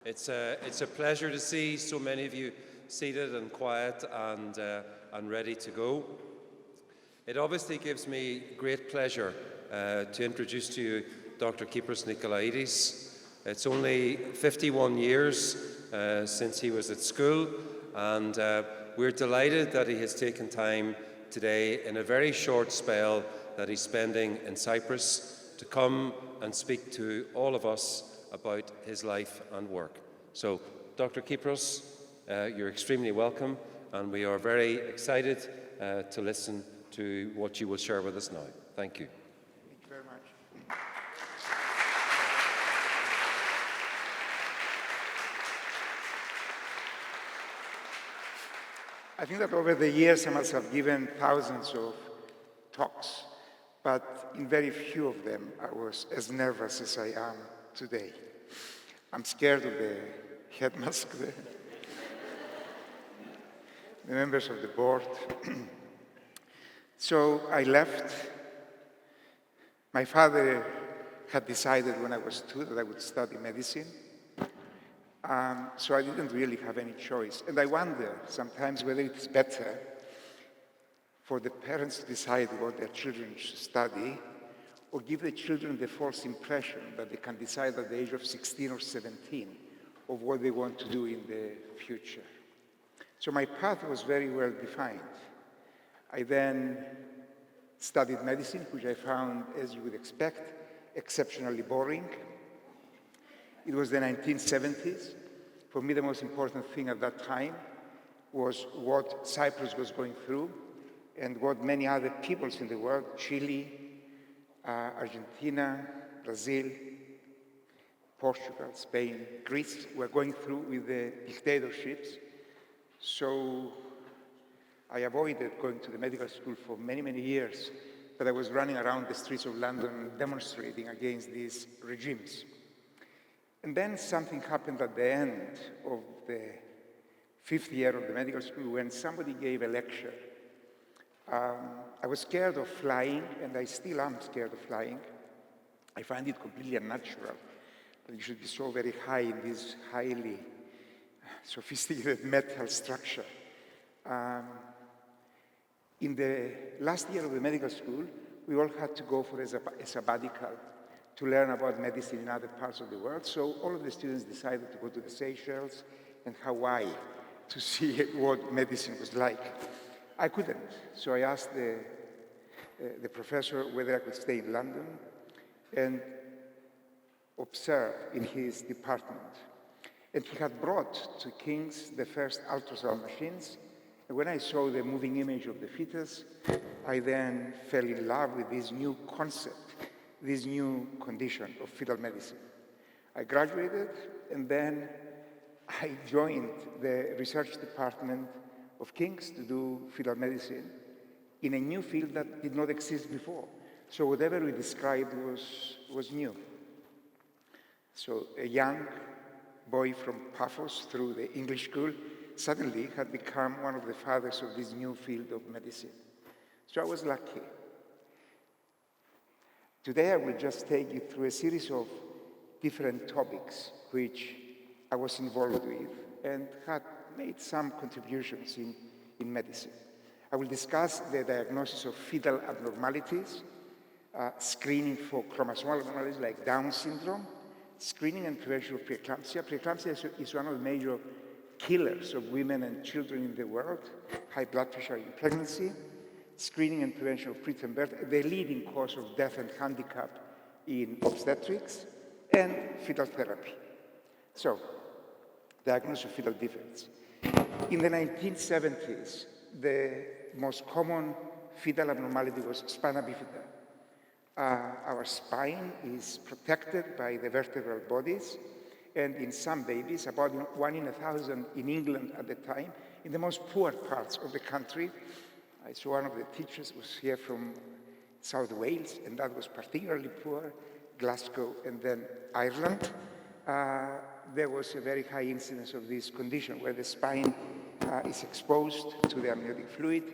It's a pleasure to see so many of you seated and quiet and ready to go. It obviously gives me great pleasure to introduce to you Dr. Kypros Nicolaides. It's only 51 years since he was at school, and we're delighted that he has taken time today in a very short spell that he's spending in Cyprus to come and speak to all of us about his life and work. So, Dr. Kypros, you're extremely welcome, and we are very excited to listen to what you will share with us now. Thank you. Thank you very much. I think that over the years I must have given thousands of talks, but in very few of them I was as nervous as I am today. I'm scared of the head mask, the members of the board. So I left. My father had decided when I was 2 that I would study medicine. So I didn't really have any choice. And I wonder sometimes whether it is better for the parents to decide what their children should study, or give the children the false impression that they can decide at the age of 16 or 17 of what they want to do in the future. So my path was very well defined. I then studied medicine, which I found, as you would expect, exceptionally boring. It was the 1970s. For me, the most important thing at that time was what Cyprus was going through and what many other peoples in the world, Chile, Argentina, Brazil, Portugal, Spain, Greece, were going through with the dictatorships. So I avoided going to the medical school for many, many years, but I was running around the streets of London demonstrating against these regimes. And then something happened at the end of the 5th year of the medical school when somebody gave a lecture. I was scared of flying, and I still am scared of flying. I find it completely unnatural that you should be so very high in this highly sophisticated metal structure. In the last year of the medical school, we all had to go for a sabbatical to learn about medicine in other parts of the world. So all of the students decided to go to the Seychelles and Hawaii to see what medicine was like. I couldn't, so I asked the professor whether I could stay in London and observe in his department. And he had brought to King's the first ultrasound machines. And when I saw the moving image of the fetus, I then fell in love with this new concept, this new condition of fetal medicine. I graduated, and then I joined the research department of King's to do fetal medicine in a new field that did not exist before. So whatever we described was new. So a young boy from Paphos through the English school suddenly had become one of the fathers of this new field of medicine. So I was lucky. Today I will just take you through a series of different topics which I was involved with and had made some contributions in medicine. I will discuss the diagnosis of fetal abnormalities, screening for chromosomal abnormalities like Down syndrome, screening and prevention of preeclampsia. Preeclampsia is one of the major killers of women and children in the world, high blood pressure in pregnancy, screening and prevention of preterm birth, the leading cause of death and handicap in obstetrics, and fetal therapy. So, diagnosis of fetal defects. In the 1970s, the most common fetal abnormality was Spana Bifida. Our spine is protected by the vertebral bodies, and in some babies, about 1 in 1,000 in England at the time, in the most poor parts of the country. I saw one of the teachers was here from South Wales, and that was particularly poor, Glasgow, and then Ireland. There was a very high incidence of this condition where the spine is exposed to the amniotic fluid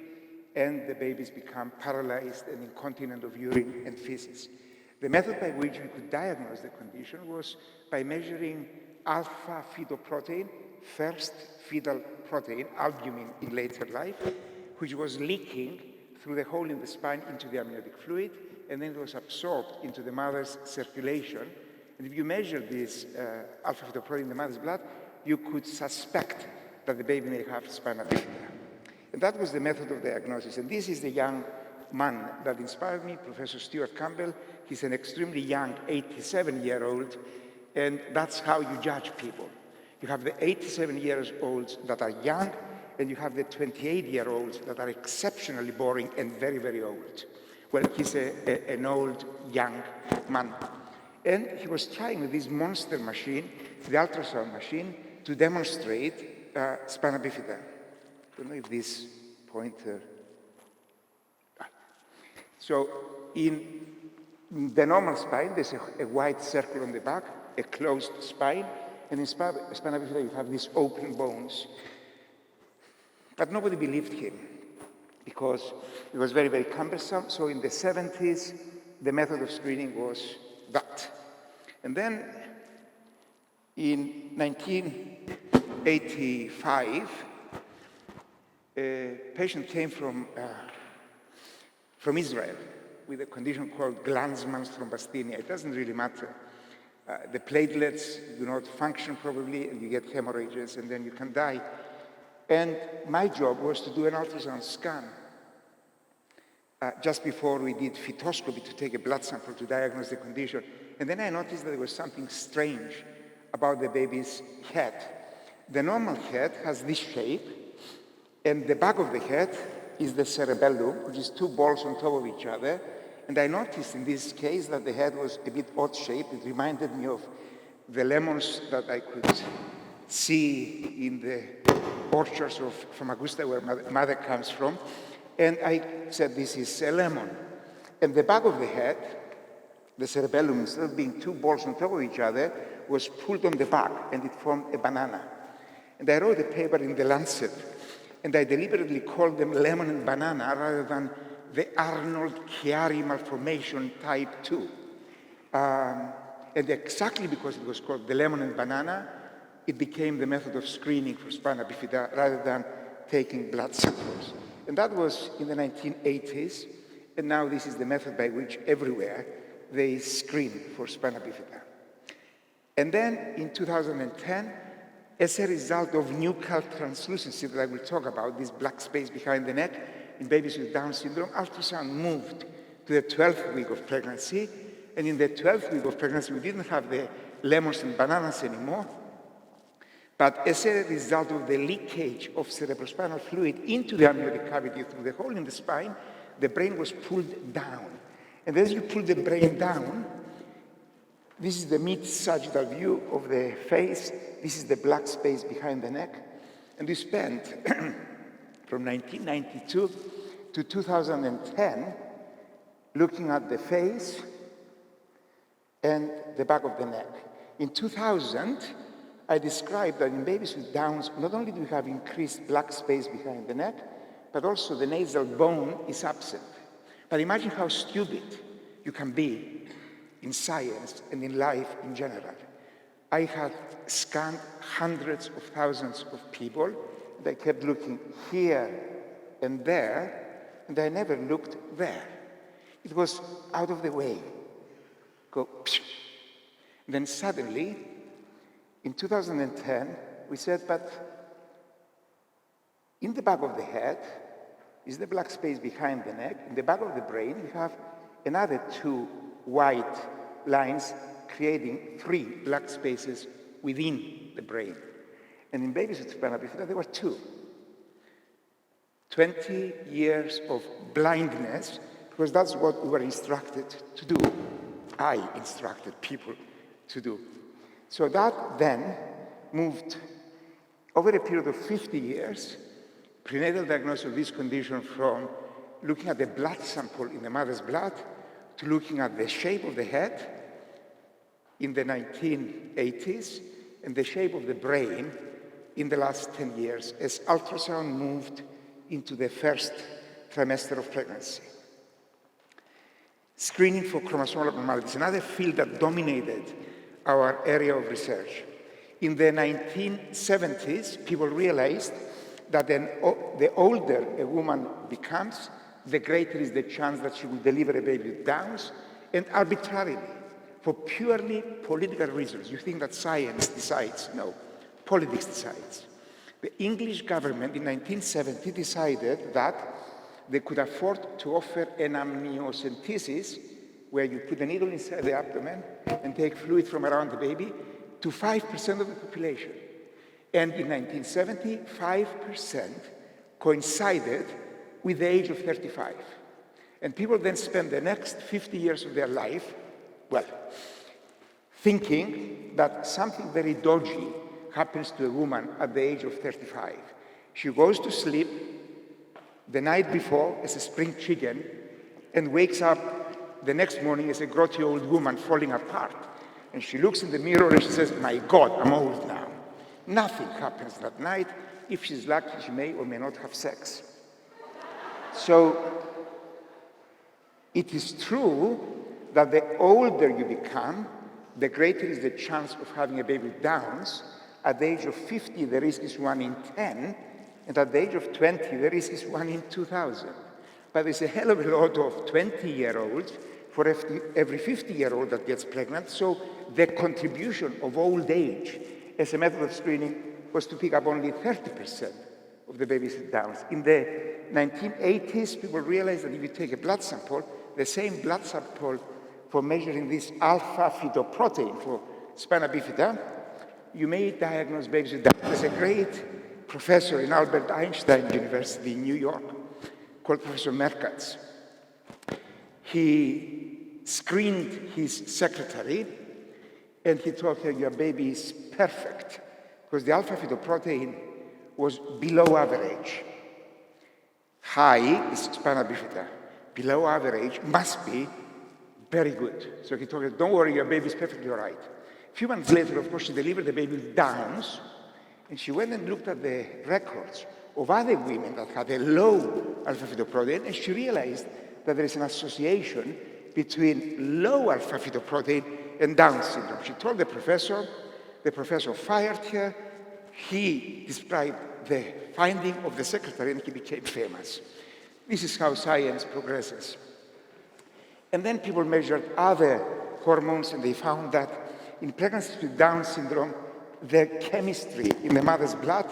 and the babies become paralyzed and incontinent of urine and feces. The method by which we could diagnose the condition was by measuring alpha fetoprotein, first fetal protein, albumin in later life, which was leaking through the hole in the spine into the amniotic fluid, and then it was absorbed into the mother's circulation. And if you measure this alpha fetoprotein in the mother's blood, you could suspect that the baby may have spina bifida. And that was the method of diagnosis. And this is the young man that inspired me, Professor Stuart Campbell. He's an extremely young 87-year-old, and that's how you judge people. You have the 87-year-olds that are young, and you have the 28-year-olds that are exceptionally boring and very, very old. Well, he's an old, young man. And he was trying with this monster machine, the ultrasound machine, to demonstrate spina bifida. I don't know if this pointer... So in the normal spine, there's a white circle on the back, a closed spine, and in spina bifida you have these open bones. But nobody believed him because it was very, very cumbersome. So in the 70s, the method of screening was that. And then in 1985, a patient came from Israel with a condition called Glanzmann's thrombasthenia. It doesn't really matter. The platelets do not function properly, and you get hemorrhages, and then you can die. And my job was to do an ultrasound scan just before we did fetoscopy to take a blood sample to diagnose the condition. And then I noticed that there was something strange about the baby's head. The normal head has this shape, and the back of the head is the cerebellum, which is two balls on top of each other. And I noticed in this case that the head was a bit odd-shaped. It reminded me of the lemons that I could see in the orchards of Famagusta, where my mother comes from. And I said, this is a lemon. And the back of the head, the cerebellum, instead of being two balls on top of each other, was pulled on the back, and it formed a banana. And I wrote a paper in the Lancet, and I deliberately called them lemon and banana rather than the Arnold-Chiari malformation type 2. And exactly because it was called the lemon and banana, it became the method of screening for spina bifida rather than taking blood samples. And that was in the 1980s, and now this is the method by which everywhere they screen for spina bifida. And then in 2010, as a result of nuchal translucency that I will talk about, this black space behind the neck in babies with Down syndrome, ultrasound moved to the 12th week of pregnancy. And in the 12th week of pregnancy, we didn't have the lemons and bananas anymore. But as a result of the leakage of cerebrospinal fluid into the amniotic cavity through the hole in the spine, the brain was pulled down. And as you pull the brain down, this is the mid-sagittal view of the face. This is the black space behind the neck. And we spent from 1992 to 2010 looking at the face and the back of the neck. In 2000, I described that in babies with Downs, not only do we have increased black space behind the neck, but also the nasal bone is absent. But imagine how stupid you can be in science and in life in general. I had scanned hundreds of thousands of people, and I kept looking here and there, and I never looked there. It was out of the way. Go, psh. And then suddenly, in 2010, we said, but in the back of the head is the black space behind the neck. In the back of the brain, we have another two white lines creating three black spaces within the brain. And in babies with spina bifida, there were two. 20 years of blindness, because that's what we were instructed to do. I instructed people to do. So that then moved over a period of 50 years, prenatal diagnosis of this condition from looking at the blood sample in the mother's blood to looking at the shape of the head in the 1980s and the shape of the brain in the last 10 years as ultrasound moved into the first trimester of pregnancy. Screening for chromosomal abnormalities, another field that dominated our area of research. In the 1970s, people realized that the older a woman becomes, the greater is the chance that she will deliver a baby with Downs, and arbitrarily, for purely political reasons. You think that science decides? No, politics decides. The English government in 1970 decided that they could afford to offer an amniocentesis, where you put a needle inside the abdomen and take fluid from around the baby, to 5% of the population. And in 1970, 5% coincided with the age of 35. And people then spend the next 50 years of their life, well, thinking that something very dodgy happens to a woman at the age of 35. She goes to sleep the night before as a spring chicken and wakes up the next morning as a grotty old woman falling apart. And she looks in the mirror and she says, my God, I'm old now. Nothing happens that night. If she's lucky, she may or may not have sex. So it is true that the older you become, the greater is the chance of having a baby with Downs. At the age of 50, the risk is 1 in 10, and at the age of 20, the risk is 1 in 2,000. But there's a hell of a lot of 20-year-olds for every 50-year-old that gets pregnant, so the contribution of old age as a method of screening was to pick up only 30% of the babies with Downs. In the 1980s, people realized that if you take a blood sample, the same blood sample for measuring this alpha-fetoprotein for Spana Bifida, you may diagnose babies with Downs. There's a great professor in Albert Einstein University in New York called Professor Merkatz. He screened his secretary and he told her, your baby is perfect, because the alpha-fetoprotein was below average. High is Spana Bifida. Below average must be very good. So he told her, don't worry, your baby is perfectly all right. A few months later, of course, she delivered the baby with Downs, and she went and looked at the records of other women that had a low alpha-fetoprotein, and she realized that there is an association between low alpha-fetoprotein and Down syndrome. She told the professor fired her, he described the finding of the secretary, and he became famous. This is how science progresses. And then people measured other hormones, and they found that in pregnancies with Down syndrome, the chemistry in the mother's blood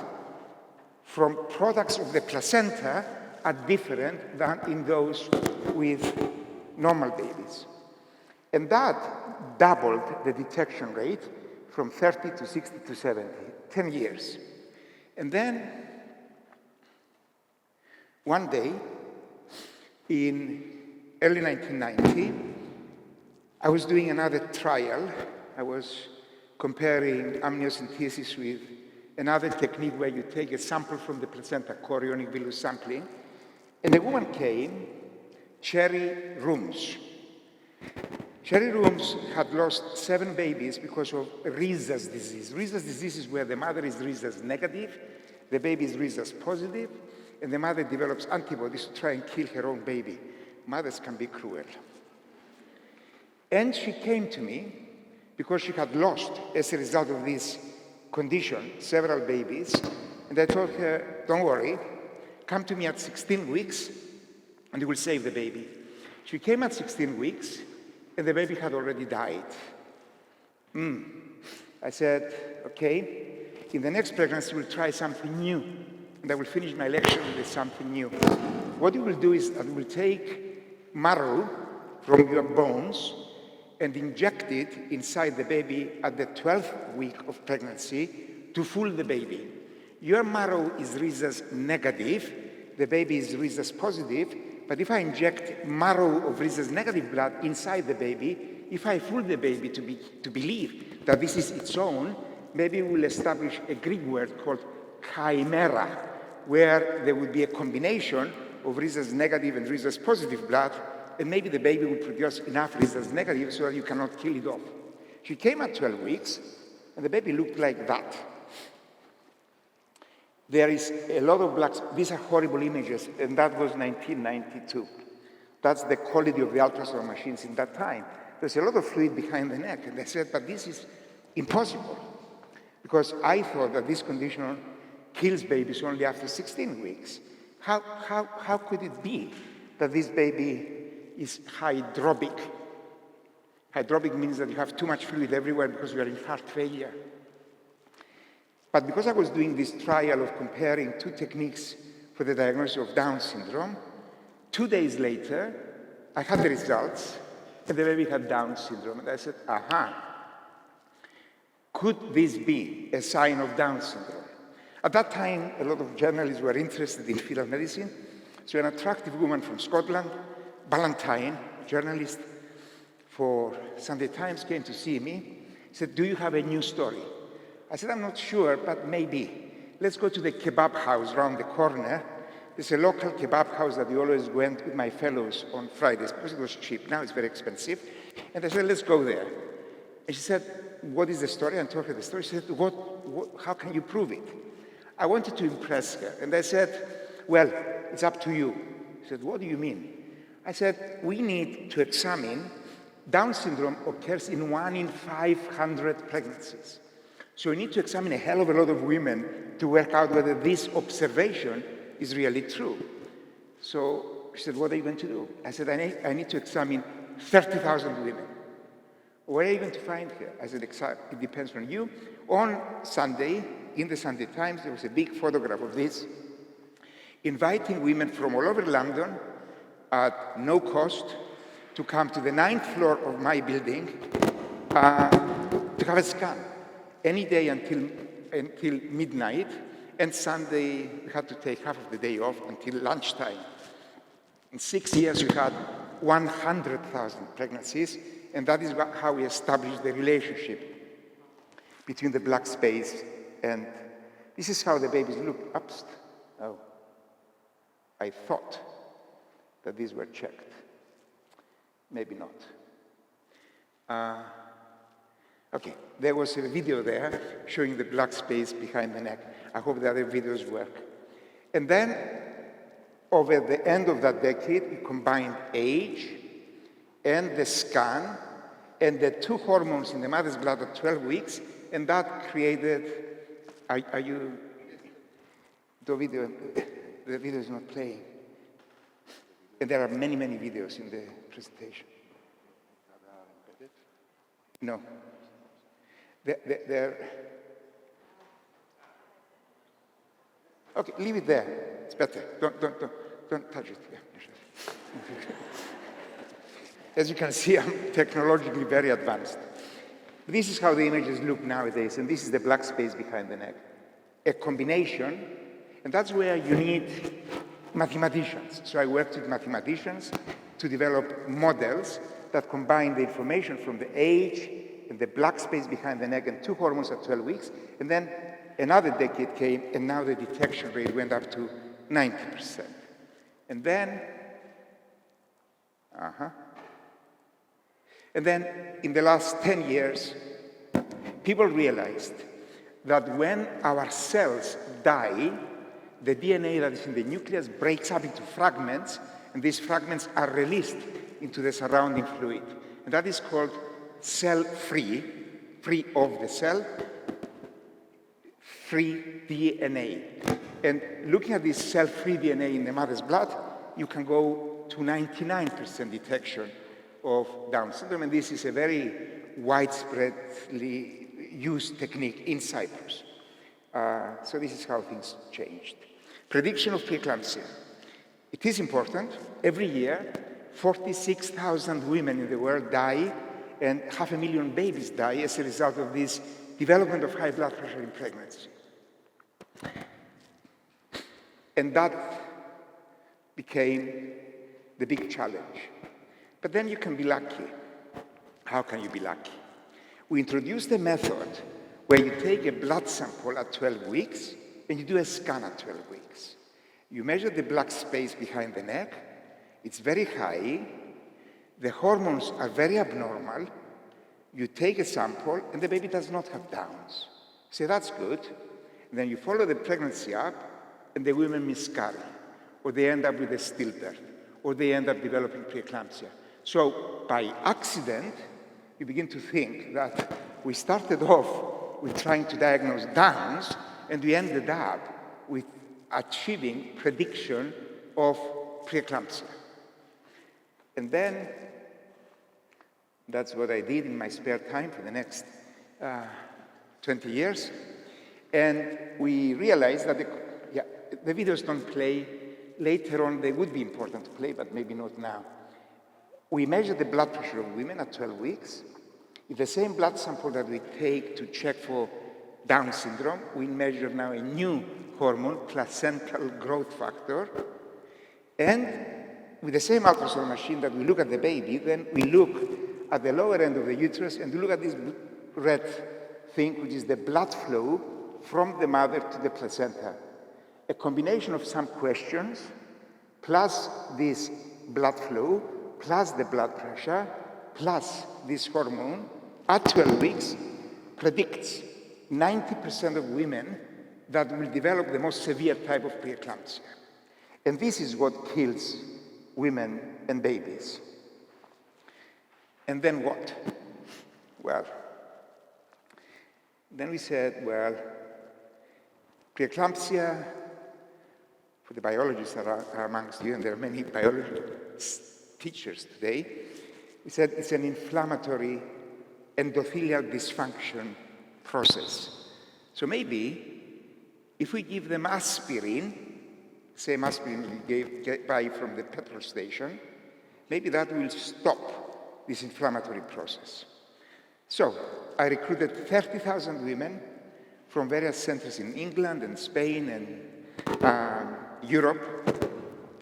from products of the placenta are different than in those with normal babies. And that doubled the detection rate from 30 to 60 to 70, 10 years. And then one day in early 1990, I was doing another trial. I was comparing amniocentesis with another technique where you take a sample from the placenta, chorionic villus sampling, and a woman came, Cherry Rooms. Cherry Rooms had lost 7 babies because of Rhesus disease. Rhesus disease is where the mother is Rhesus negative, the baby is Rhesus positive, and the mother develops antibodies to try and kill her own baby. Mothers can be cruel. And she came to me because she had lost, as a result of this condition, several babies, and I told her, don't worry, come to me at 16 weeks, and you will save the baby. She came at 16 weeks, and the baby had already died. I said, okay, in the next pregnancy, we'll try something new, and I will finish my lecture with something new. What you will do is that you will take marrow from your bones and inject it inside the baby at the 12th week of pregnancy to fool the baby. Your marrow is Rhesus negative, the baby is Rhesus positive, but if I inject marrow of Rhesus negative blood inside the baby, if I fool the baby to believe that this is its own, maybe we'll establish a Greek word called chimera, where there would be a combination of Rhesus negative and Rhesus positive blood, and maybe the baby will produce enough Rhesus negative so that you cannot kill it off. She came at 12 weeks, and the baby looked like that. There is a lot of blacks. These are horrible images, and that was 1992. That's the quality of the ultrasound machines in that time. There's a lot of fluid behind the neck, and they said, but this is impossible. because I thought that this condition kills babies only after 16 weeks. How could it be that this baby is hydropic? Hydropic means that you have too much fluid everywhere because you are in heart failure. But because I was doing this trial of comparing two techniques for the diagnosis of Down syndrome, 2 days later, I had the results, and the baby had Down syndrome. And I said, could this be a sign of Down syndrome? At that time, a lot of journalists were interested in fetal medicine. So an attractive woman from Scotland, Ballantyne, journalist for Sunday Times, came to see me. He said, do you have a new story? I said, I'm not sure, but maybe. Let's go to the kebab house around the corner. There's a local kebab house that we always went with my fellows on Fridays because it was cheap. Now it's very expensive. And I said, let's go there. And she said, what is the story? And I told her the story. She said, how can you prove it? I wanted to impress her. And I said, well, it's up to you. She said, what do you mean? I said, we need to examine. Down syndrome occurs in 1 in 500 pregnancies. So we need to examine a hell of a lot of women to work out whether this observation is really true. So she said, what are you going to do? I said, I need to examine 30,000 women. Where are you going to find her? I said, it depends on you. On Sunday, in the Sunday Times, there was a big photograph of this, inviting women from all over London at no cost to come to the 9th floor of my building to have a scan any day until midnight, and Sunday we had to take half of the day off until lunchtime. In 6 years, we had 100,000 pregnancies, and that is how we established the relationship between the black space and this is how the babies look. Oh, I thought that these were checked. Maybe not. Okay, there was a video there showing the black space behind the neck. I hope the other videos work. And then, over the end of that decade, we combined age and the scan and the 2 hormones in the mother's blood at 12 weeks, and that created, the video is not playing. And there are many, many videos in the presentation. No. They're okay, leave it there. It's better. Don't touch it. Yeah. As you can see, I'm technologically very advanced. This is how the images look nowadays, and this is the black space behind the neck. A combination, and that's where you need mathematicians. So I worked with mathematicians to develop models that combine the information from the age and the black space behind the neck and 2 hormones at 12 weeks. And then another decade came, and now the detection rate went up to 90%. And then, And then in the last 10 years, people realized that when our cells die, the DNA that is in the nucleus breaks up into fragments, and these fragments are released into the surrounding fluid. And that is called cell-free, free of the cell, free DNA. And looking at this cell-free DNA in the mother's blood, you can go to 99% detection of Down syndrome, and this is a very widespreadly used technique in Cyprus. So this is how things changed. Prediction of preeclampsia. It is important. Every year, 46,000 women in the world die, and 500,000 babies die as a result of this development of high blood pressure in pregnancy. And that became the big challenge. But then you can be lucky. How can you be lucky? We introduced a method where you take a blood sample at 12 weeks and you do a scan at 12 weeks. You measure the black space behind the neck. It's very high. The hormones are very abnormal. You take a sample and the baby does not have Downs. So that's good. And then you follow the pregnancy up and the women miscarry, or they end up with a stillbirth, or they end up developing preeclampsia. So by accident, you begin to think that we started off with trying to diagnose Downs, and we ended up with achieving prediction of preeclampsia. And then that's what I did in my spare time for the next 20 years. And we realized that the videos don't play. Later on, they would be important to play, but maybe not now. We measured the blood pressure of women at 12 weeks. With the same blood sample that we take to check for Down syndrome, we measure now a new hormone, placental growth factor. And with the same ultrasound machine that we look at the baby, then we look at the lower end of the uterus and we look at this red thing, which is the blood flow from the mother to the placenta. A combination of some questions, plus this blood flow, plus the blood pressure, plus this hormone, at 12 weeks, predicts 90% of women that will develop the most severe type of preeclampsia. And this is what kills women and babies. And then what? Well, then we said, well, preeclampsia, for the biologists that are amongst you, and there are many biology teachers today, we said it's an inflammatory endothelial dysfunction process. So maybe if we give them aspirin, same aspirin we buy from the petrol station, maybe that will stop this inflammatory process. So I recruited 30,000 women from various centers in England and Spain and Europe,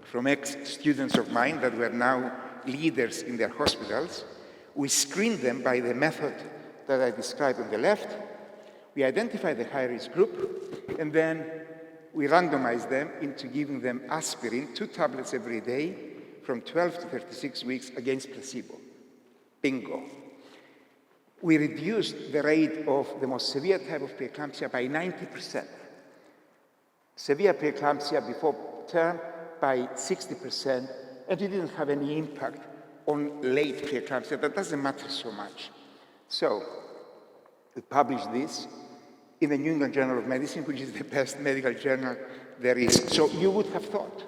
from ex-students of mine that were now leaders in their hospitals. We screened them by the method that I described on the left. We identified the high-risk group, and then we randomized them into giving them aspirin, 2 tablets every day, from 12 to 36 weeks against placebo. Bingo. We reduced the rate of the most severe type of preeclampsia by 90%. Severe preeclampsia before term by 60%, and it didn't have any impact on late preeclampsia. That doesn't matter so much. So we published this in the New England Journal of Medicine, which is the best medical journal there is. So you would have thought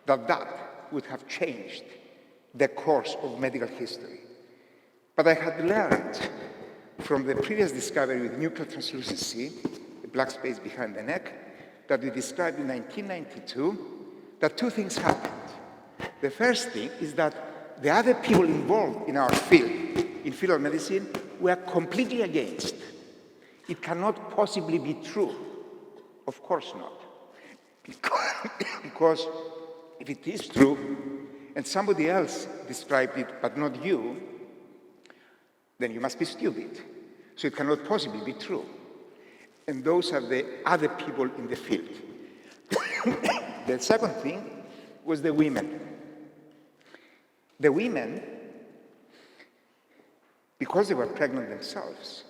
that that would have changed the course of medical history. But I had learned from the previous discovery with nuclear translucency, the black space behind the neck, that we described in 1992, that 2 things happened. The first thing is that the other people involved in our field, in fetal medicine, were completely against. It cannot possibly be true. Of course not. Because if it is true, and somebody else described it, but not you, then you must be stupid. So it cannot possibly be true. And those are the other people in the field. The second thing was the women. The women, because they were pregnant themselves,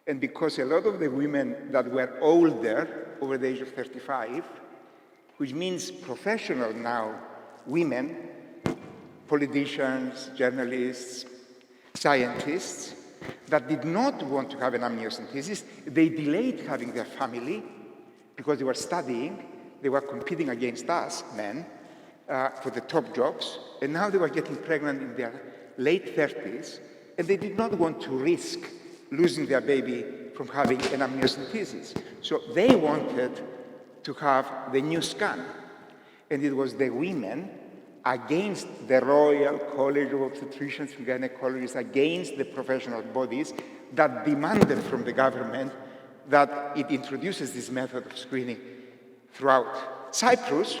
and because a lot of the women that were older, over the age of 35, which means professional now women, politicians, journalists, scientists, that did not want to have an amniocentesis, they delayed having their family because they were studying, they were competing against us, men, for the top jobs, and now they were getting pregnant in their late 30s, and they did not want to risk losing their baby from having an amniocentesis. So they wanted to have the new scan. And it was the women against the Royal College of Obstetricians and Gynecologists, against the professional bodies that demanded from the government that it introduces this method of screening throughout. Cyprus,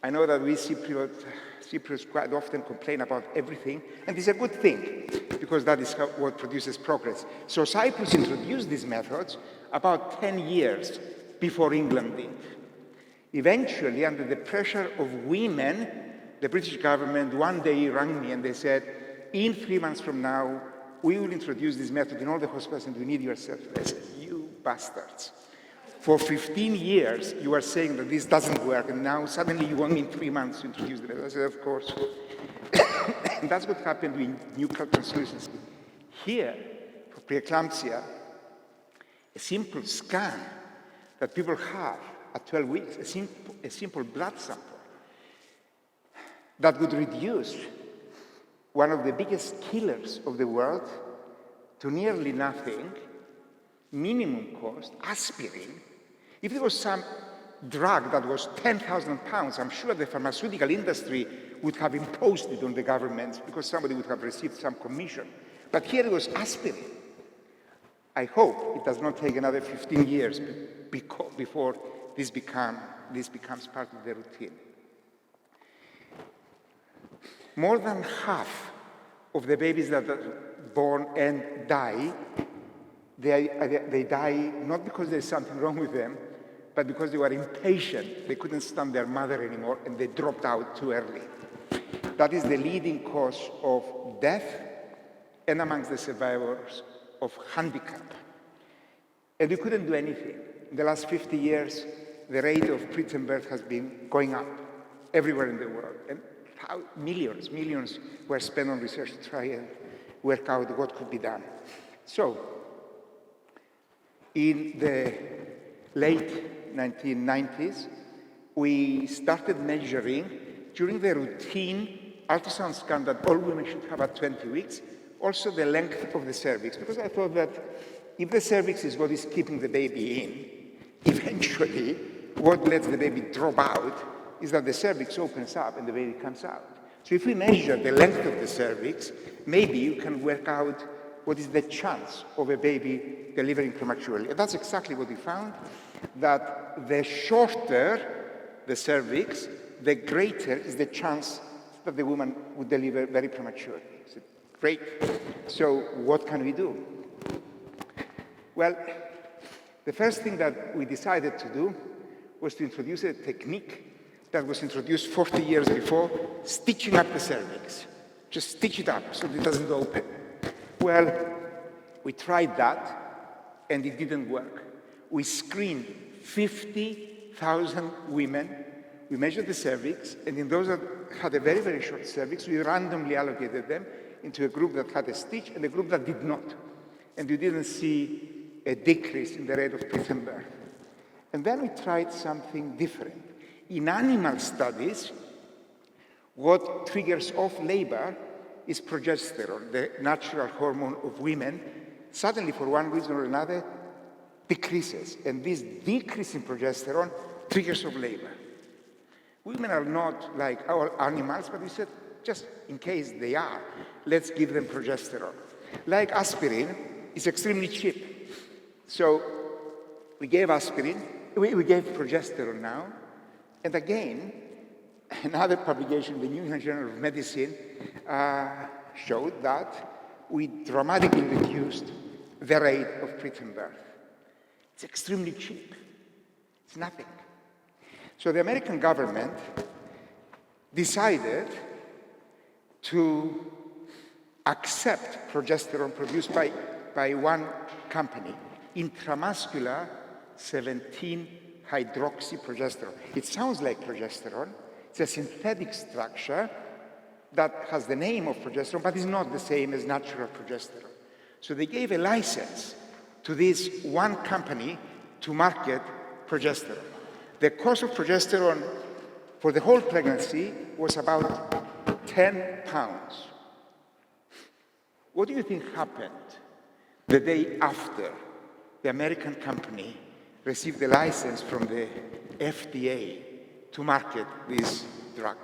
I know that we Cypriots quite often complain about everything, and it's a good thing, because that is what produces progress. So Cyprus introduced these methods about 10 years before England did. Eventually, under the pressure of women, the British government one day rang me and they said, in 3 months from now, we will introduce this method in all the hospitals and we need your service. I said, you bastards. For 15 years, you are saying that this doesn't work, and now suddenly you want me in 3 months to introduce the method. I said, of course. And that's what happened with nuclear translucency. Here, for preeclampsia, a simple scan that people have at 12 weeks, a simple blood sample, that would reduce one of the biggest killers of the world to nearly nothing, minimum cost, aspirin. If there was some drug that was 10,000 pounds, I'm sure the pharmaceutical industry would have imposed it on the government because somebody would have received some commission. But here it was aspirin. I hope it does not take another 15 years before this becomes part of the routine. More than half of the babies that are born and die, they die not because there's something wrong with them, but because they were impatient. They couldn't stand their mother anymore, and they dropped out too early. That is the leading cause of death, and amongst the survivors of handicap. And we couldn't do anything. In the last 50 years, the rate of preterm birth has been going up everywhere in the world. And millions were spent on research to try and work out what could be done. So, in the late 1990s, we started measuring, during the routine ultrasound scan that all women should have at 20 weeks, also the length of the cervix, because I thought that if the cervix is what is keeping the baby in, eventually what lets the baby drop out is that the cervix opens up and the baby comes out. So if we measure the length of the cervix, maybe you can work out what is the chance of a baby delivering prematurely. And that's exactly what we found, that the shorter the cervix, the greater is the chance that the woman would deliver very prematurely. So, great. So what can we do? Well, the first thing that we decided to do was to introduce a technique that was introduced 40 years before, stitching up the cervix. Just stitch it up so it doesn't open. Well, we tried that, and it didn't work. We screened 50,000 women. We measured the cervix, and in those that had a very, very short cervix, we randomly allocated them into a group that had a stitch and a group that did not. And we didn't see a decrease in the rate of preterm birth. And then we tried something different. In animal studies, what triggers off labor is progesterone, the natural hormone of women. Suddenly, for one reason or another, decreases. And this decrease in progesterone triggers off labor. Women are not like our animals, but we said, just in case they are, let's give them progesterone. Like aspirin, it's extremely cheap. So we gave aspirin, we gave progesterone now, and again, another publication in the New England Journal of Medicine showed that we dramatically reduced the rate of preterm birth. It's extremely cheap. It's nothing. So the American government decided to accept progesterone produced by one company, intramuscular 17-hydroxyprogesterone. It sounds like progesterone. It's a synthetic structure that has the name of progesterone, but is not the same as natural progesterone. So they gave a license to this one company to market progesterone. The cost of progesterone for the whole pregnancy was about 10 pounds. What do you think happened the day after the American company received the license from the FDA to market this drug?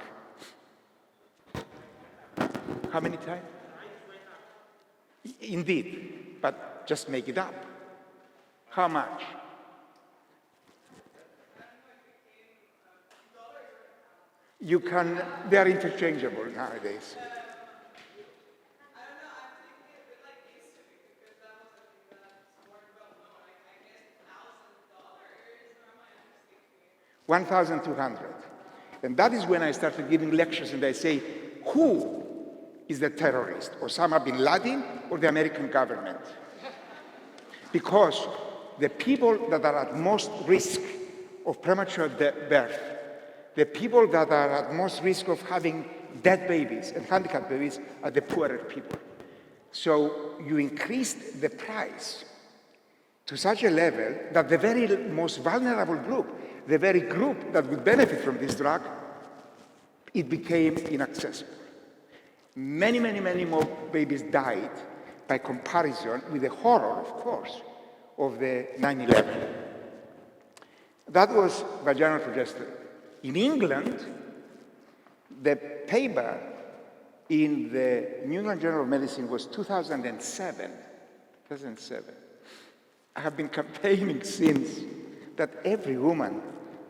How many times? Indeed, but just make it up. How much? You can, they are interchangeable nowadays. $1,200. And that is when I started giving lectures and I say, who is the terrorist? Osama bin Laden or the American government? Because the people that are at most risk of premature birth, the people that are at most risk of having dead babies and handicapped babies are the poorer people. So you increased the price to such a level that the very most vulnerable group, the very group that would benefit from this drug, it became inaccessible. Many, many, many more babies died by comparison with the horror, of course, of the 9/11. That was vaginal progesterone. In England, the paper in the New England Journal of Medicine was 2007. 2007. I have been campaigning since that every woman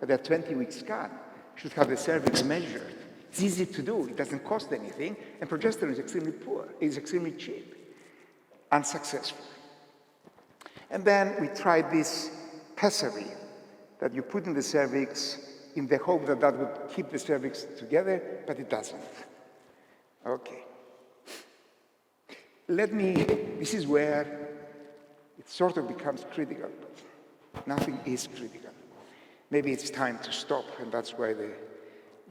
at their 20-week scan should have the cervix measured. It's easy to do, it doesn't cost anything, and progesterone is extremely poor, it's extremely cheap, unsuccessful. And then we tried this pessary that you put in the cervix in the hope that that would keep the cervix together, but it doesn't. Okay. This is where it sort of becomes critical, but nothing is critical. Maybe it's time to stop, and that's why the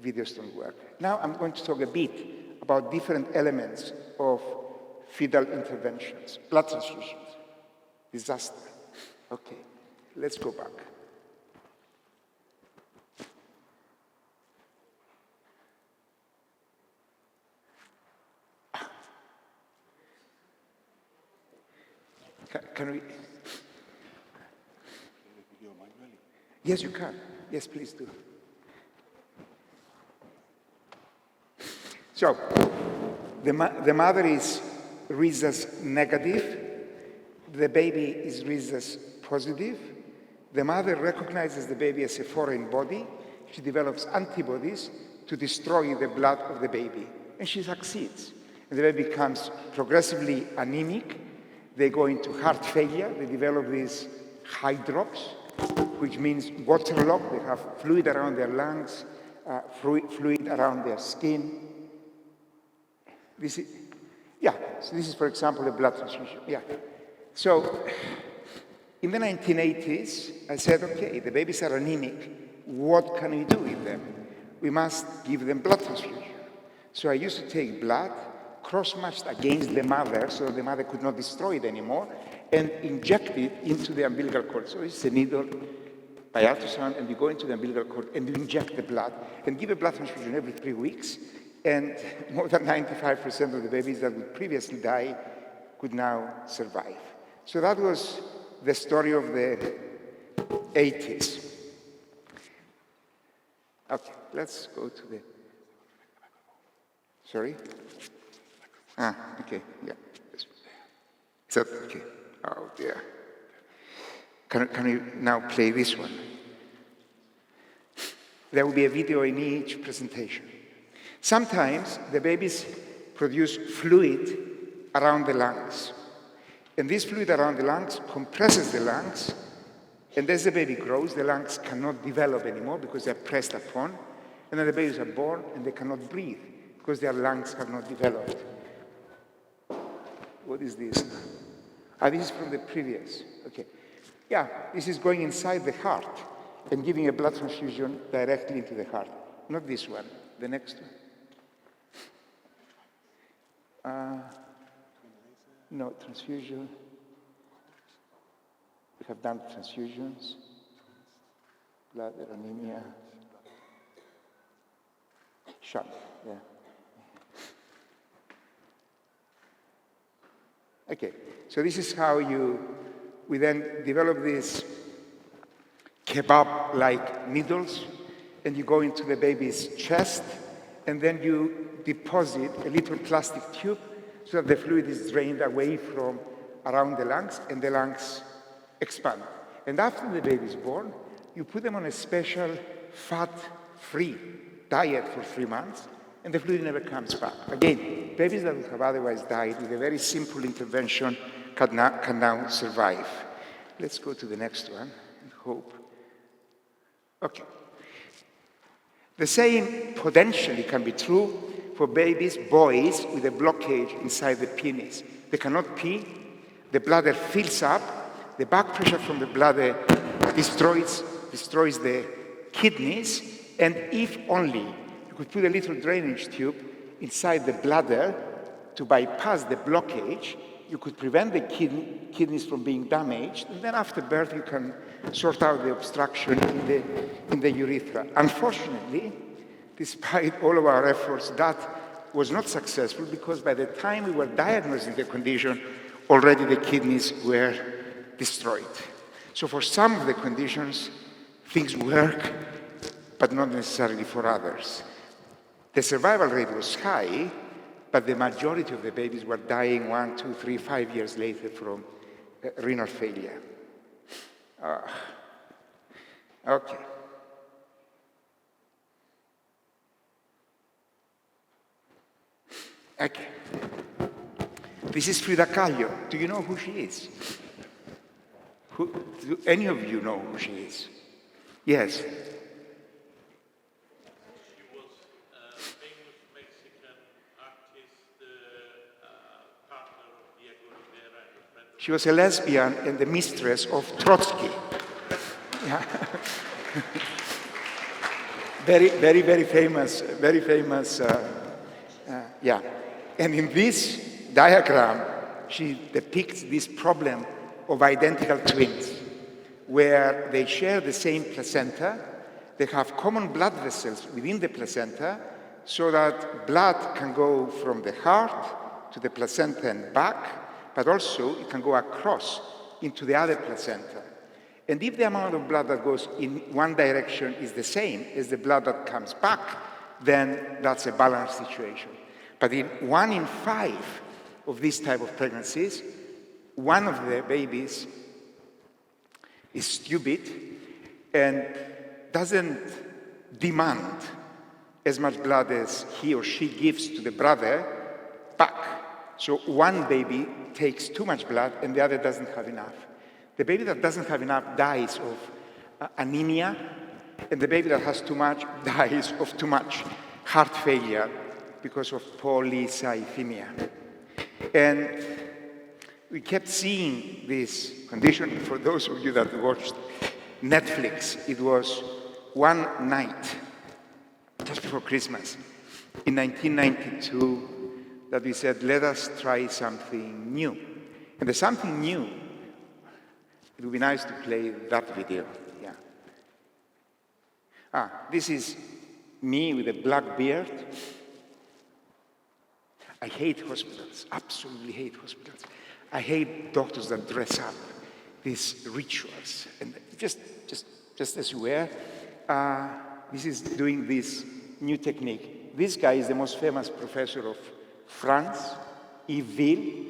videos don't work. Now I'm going to talk a bit about different elements of fetal interventions, blood transfusions, disaster. Okay, let's go back. Can we? Yes, you can. Yes, please do. So, the mother is rhesus negative, the baby is rhesus positive. The mother recognizes the baby as a foreign body. She develops antibodies to destroy the blood of the baby, and she succeeds. And the baby becomes progressively anemic. They go into heart failure. They develop these hydrops, which means waterlogged. They have fluid around their lungs, fluid around their skin. So this is, for example, a blood transfusion. Yeah. So in the 1980s, I said, okay, the babies are anemic. What can we do with them? We must give them blood transfusion. So I used to take blood, cross-matched against the mother, so the mother could not destroy it anymore, and inject it into the umbilical cord. So it's a needle by ultrasound, and you go into the umbilical cord and you inject the blood, and give a blood transfusion every 3 weeks, and more than 95% of the babies that would previously die could now survive. So that was the story of the 80s. Okay, let's go to the... Sorry? Okay, yeah. Is that okay? Oh, dear. Can we now play this one? There will be a video in each presentation. Sometimes the babies produce fluid around the lungs. And this fluid around the lungs compresses the lungs, and as the baby grows, the lungs cannot develop anymore because they're pressed upon, and then the babies are born and they cannot breathe because their lungs have not developed. What is this? This is from the previous. Okay. Yeah, this is going inside the heart and giving a blood transfusion directly into the heart. Not this one, the next one. No, transfusion. We have done transfusions, blood anemia, shunt, yeah. Okay, so this is how we then develop these kebab-like needles, and you go into the baby's chest, and then you deposit a little plastic tube so that the fluid is drained away from around the lungs, and the lungs expand. And after the baby is born, you put them on a special fat-free diet for 3 months, and the fluid never comes back. Again, babies that would have otherwise died with a very simple intervention can now survive. Let's go to the next one and hope. Okay. The same potentially can be true for babies, boys, with a blockage inside the penis. They cannot pee, the bladder fills up, the back pressure from the bladder destroys the kidneys, and if only you could put a little drainage tube inside the bladder to bypass the blockage, you could prevent the kidneys from being damaged, and then after birth you can sort out the obstruction in the urethra. Unfortunately, despite all of our efforts, that was not successful because by the time we were diagnosing the condition, already the kidneys were destroyed. So for some of the conditions, things work, but not necessarily for others. The survival rate was high, but the majority of the babies were dying 1, 2, 3, 5 years later from renal failure. Okay. Okay. This is Frida Kahlo. Do you know who she is? Do any of you know who she is? Yes. She was a famous Mexican artist, partner of Diego Rivera and a friend of... She was a lesbian and the mistress of Trotsky. Yeah. very famous, yeah. And in this diagram, she depicts this problem of identical twins, where they share the same placenta, they have common blood vessels within the placenta, so that blood can go from the heart to the placenta and back, but also it can go across into the other placenta. And if the amount of blood that goes in one direction is the same as the blood that comes back, then that's a balanced situation. But in 1 in 5 of these type of pregnancies, one of the babies is stupid and doesn't demand as much blood as he or she gives to the brother back. So one baby takes too much blood and the other doesn't have enough. The baby that doesn't have enough dies of anemia, and the baby that has too much dies of too much heart failure because of polycythemia. And we kept seeing this condition. For those of you that watched Netflix, it was one night, just before Christmas, in 1992, that we said, let us try something new. And the something new, it would be nice to play that video. Yeah. This is me with a black beard. I hate hospitals, absolutely hate hospitals. I hate doctors that dress up, these rituals. And just as you were, this is doing this new technique. This guy is the most famous professor of France, Yves Ville,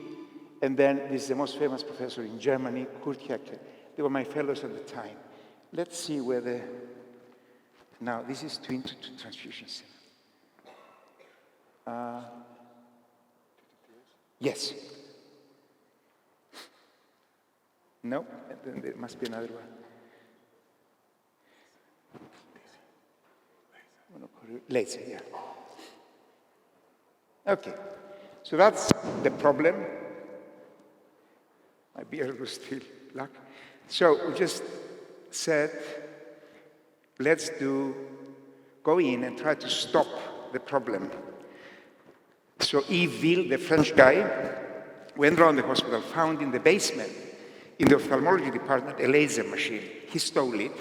and then this is the most famous professor in Germany, Kurt Haeckel. They were my fellows at the time. Let's see whether, now this is twin to transfusions. Yes. No, then there must be another one. Later, yeah. Okay, so that's the problem. My beard was still black. So we just said, let's go in and try to stop the problem. So Yves Ville, the French guy, went around the hospital, found in the basement, in the ophthalmology department, a laser machine. He stole it,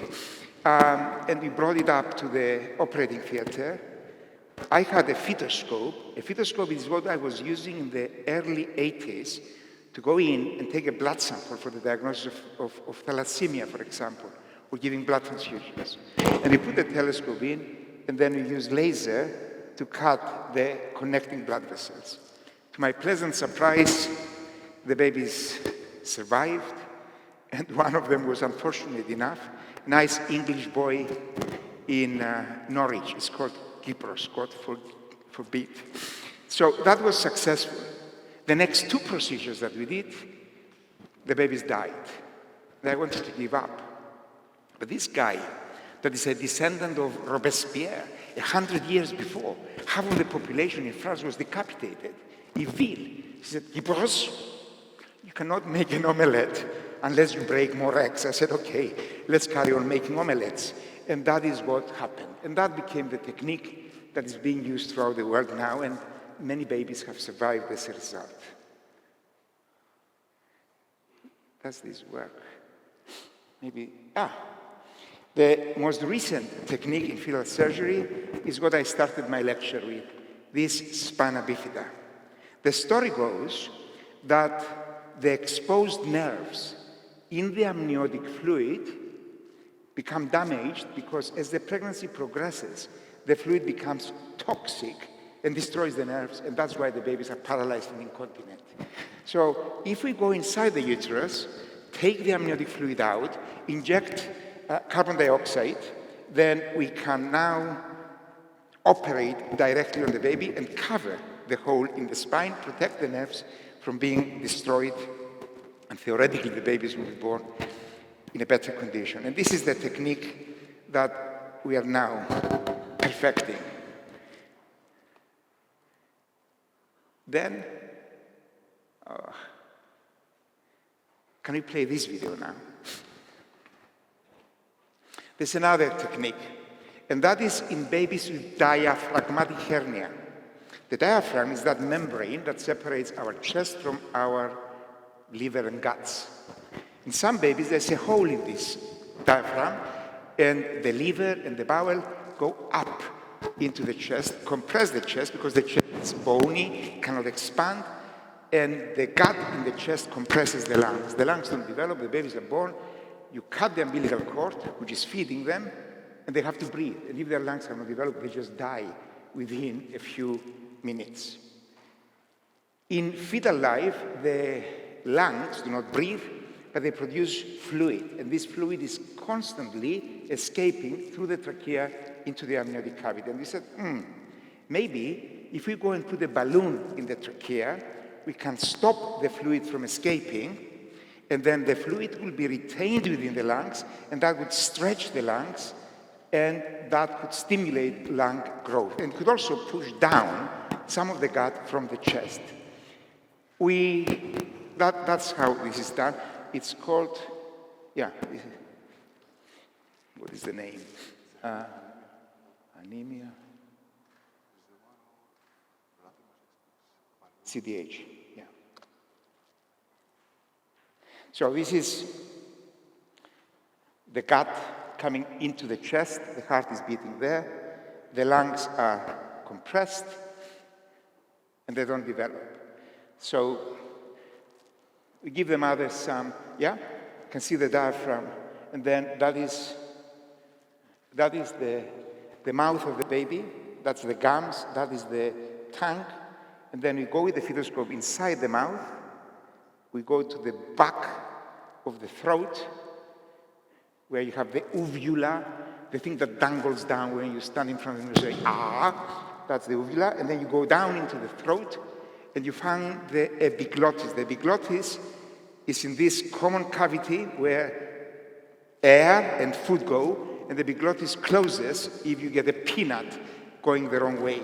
and we brought it up to the operating theater. I had a fetoscope. A fetoscope is what I was using in the early 80s to go in and take a blood sample for the diagnosis of thalassemia, for example, or giving blood transfusions. And we put the telescope in, and then we use laser to cut the connecting blood vessels. To my pleasant surprise, the babies survived, and one of them was, unfortunate enough, a nice English boy in Norwich. It's called Kypros, God forbid. So that was successful. The next 2 procedures that we did, the babies died. And I wanted to give up. But this guy, that is a descendant of Robespierre, 100 years before, half of the population in France was decapitated. Yves Ville, he said, Kypros, you cannot make an omelette unless you break more eggs. I said, okay, let's carry on making omelettes. And that is what happened. And that became the technique that is being used throughout the world now, and many babies have survived as a result. Does this work? Maybe, the most recent technique in fetal surgery is what I started my lecture with, this Spana Bifida. The story goes that the exposed nerves in the amniotic fluid become damaged because as the pregnancy progresses, the fluid becomes toxic and destroys the nerves, and that's why the babies are paralyzed and incontinent. So if we go inside the uterus, take the amniotic fluid out, inject carbon dioxide, then we can now operate directly on the baby and cover the hole in the spine, protect the nerves from being destroyed, and theoretically the babies will be born in a better condition. And this is the technique that we are now perfecting. Then, can we play this video now? There's another technique, and that is in babies with diaphragmatic hernia. The diaphragm is that membrane that separates our chest from our liver and guts. In some babies, there's a hole in this diaphragm, and the liver and the bowel go up into the chest, compress the chest because the chest is bony, cannot expand, and the gut in the chest compresses the lungs. The lungs don't develop, the babies are born. You cut the umbilical cord, which is feeding them, and they have to breathe. And if their lungs are not developed, they just die within a few minutes. In fetal life, the lungs do not breathe, but they produce fluid, and this fluid is constantly escaping through the trachea into the amniotic cavity. And we said, maybe if we go and put a balloon in the trachea, we can stop the fluid from escaping, and then the fluid will be retained within the lungs, and that would stretch the lungs, and that could stimulate lung growth, and could also push down some of the gut from the chest. That's how this is done. It's called, what is the name? Anemia. CDH, yeah. So this is the gut coming into the chest, the heart is beating there, the lungs are compressed, and they don't develop. So we give the mother some, you can see the diaphragm, and then that is the mouth of the baby, that's the gums, that is the tongue, and then we go with the fetoscope inside the mouth, we go to the back of the throat, where you have the uvula, the thing that dangles down when you stand in front of them and say, that's the uvula, and then you go down into the throat, and you find the epiglottis. The epiglottis is in this common cavity where air and food go, and the epiglottis closes if you get a peanut going the wrong way.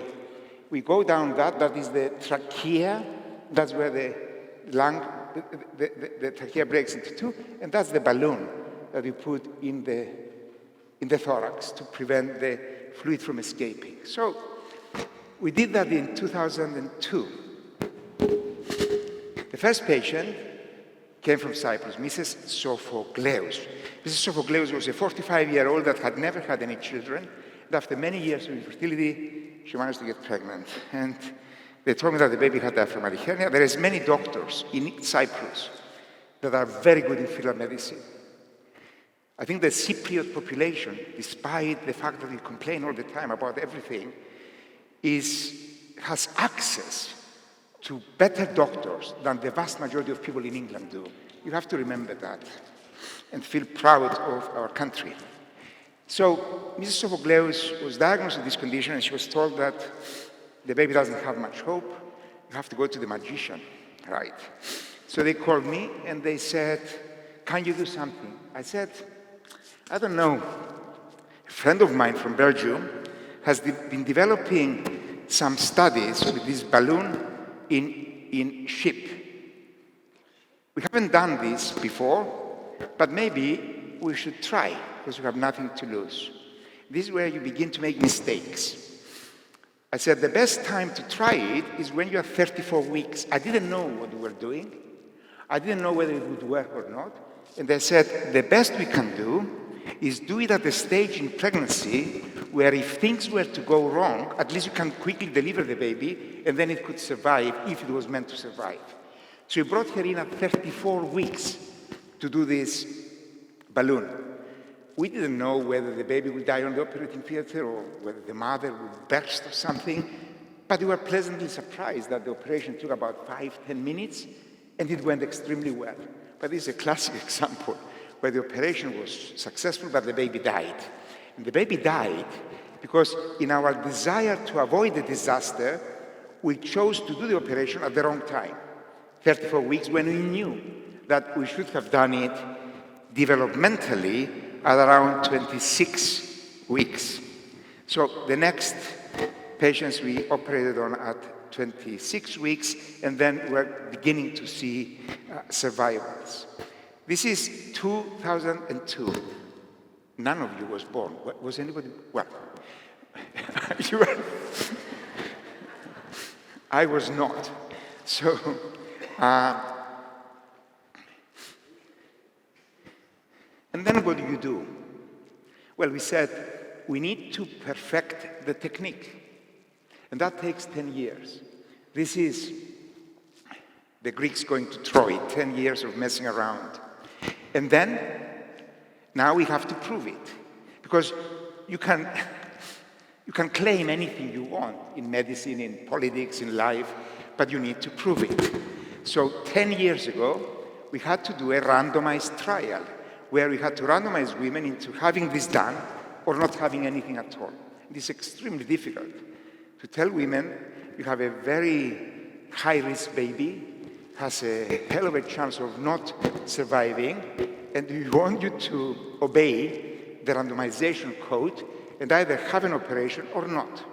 We go down that is the trachea, that's where the lung, the trachea breaks into two, and that's the balloon that we put in the thorax to prevent the fluid from escaping. So we did that in 2002. The first patient came from Cyprus, Mrs. Sophocleous. Mrs. Sophocleous was a 45-year-old that had never had any children, and after many years of infertility, she managed to get pregnant. And they told me that the baby had diaphragmatic hernia. There is many doctors in Cyprus that are very good in fetal medicine. I think the Cypriot population, despite the fact that we complain all the time about everything, has access to better doctors than the vast majority of people in England do. You have to remember that and feel proud of our country. So Mrs. Sophocleous was diagnosed with this condition, and she was told that the baby doesn't have much hope. You have to go to the magician, right? So they called me and they said, can you do something? I said, I don't know. A friend of mine from Belgium has been developing some studies with this balloon in sheep. We haven't done this before, but maybe we should try, because we have nothing to lose. This is where you begin to make mistakes. I said, the best time to try it is when you are 34 weeks. I didn't know what we were doing. I didn't know whether it would work or not. And they said, the best we can do is do it at a stage in pregnancy where if things were to go wrong, at least you can quickly deliver the baby, and then it could survive if it was meant to survive. So we brought her in at 34 weeks to do this balloon. We didn't know whether the baby would die on the operating theater or whether the mother would burst or something, but we were pleasantly surprised that the operation took about 5-10 minutes, and it went extremely well. But this is a classic example where the operation was successful, but the baby died. And the baby died because in our desire to avoid a disaster, we chose to do the operation at the wrong time, 34 weeks, when we knew that we should have done it developmentally at around 26 weeks. So the next patients we operated on at 26 weeks, and then we're beginning to see survivals. This is 2002. None of you was born. Was anybody? Well, you were. I was not. So, and then what do? Well, we said we need to perfect the technique. And that takes 10 years. This is the Greeks going to Troy, 10 years of messing around. And then, now we have to prove it. Because you can claim anything you want in medicine, in politics, in life, but you need to prove it. So 10 years ago, we had to do a randomized trial where we had to randomize women into having this done or not having anything at all. It is extremely difficult to tell women you have a very high-risk baby, has a hell of a chance of not surviving, and we want you to obey the randomization code and either have an operation or not.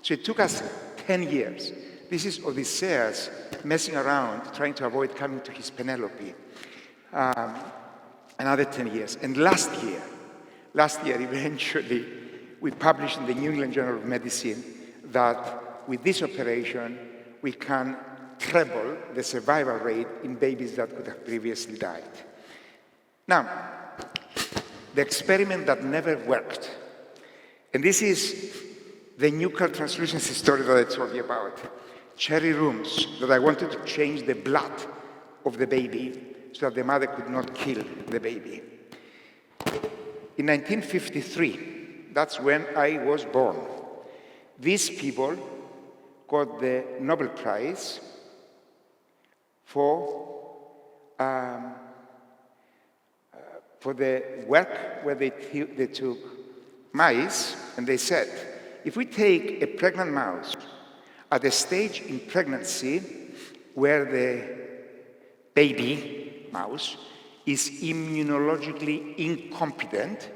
So it took us 10 years. This is Odysseus messing around, trying to avoid coming to his Penelope. Another 10 years. And last year, eventually, we published in the New England Journal of Medicine that with this operation, we can treble the survival rate in babies that could have previously died. Now, the experiment that never worked, and this is the nuchal translucency story that I told you about. Cherry rooms that I wanted to change the blood of the baby so that the mother could not kill the baby. In 1953, that's when I was born. These people got the Nobel Prize for the work where they took mice, and they said, if we take a pregnant mouse at a stage in pregnancy where the baby mouse is immunologically incompetent,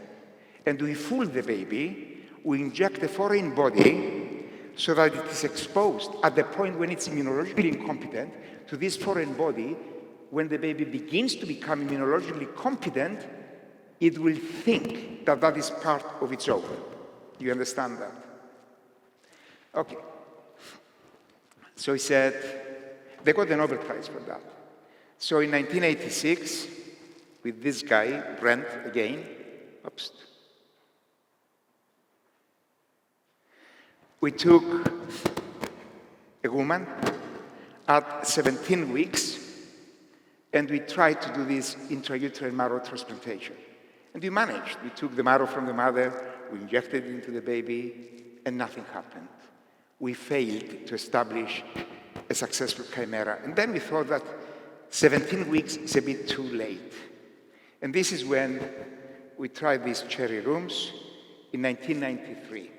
and we fool the baby, we inject a foreign body so that it is exposed at the point when it's immunologically incompetent to this foreign body. When the baby begins to become immunologically competent, it will think that that is part of its own. You understand that? Okay. So he said, they got the Nobel Prize for that. So in 1986, with this guy, Brent, again, we took a woman at 17 weeks, and we tried to do this intrauterine marrow transplantation. And we managed. We took the marrow from the mother, we injected it into the baby, and nothing happened. We failed to establish a successful chimera. And then we thought that 17 weeks is a bit too late. And this is when we tried these cherry rooms in 1993.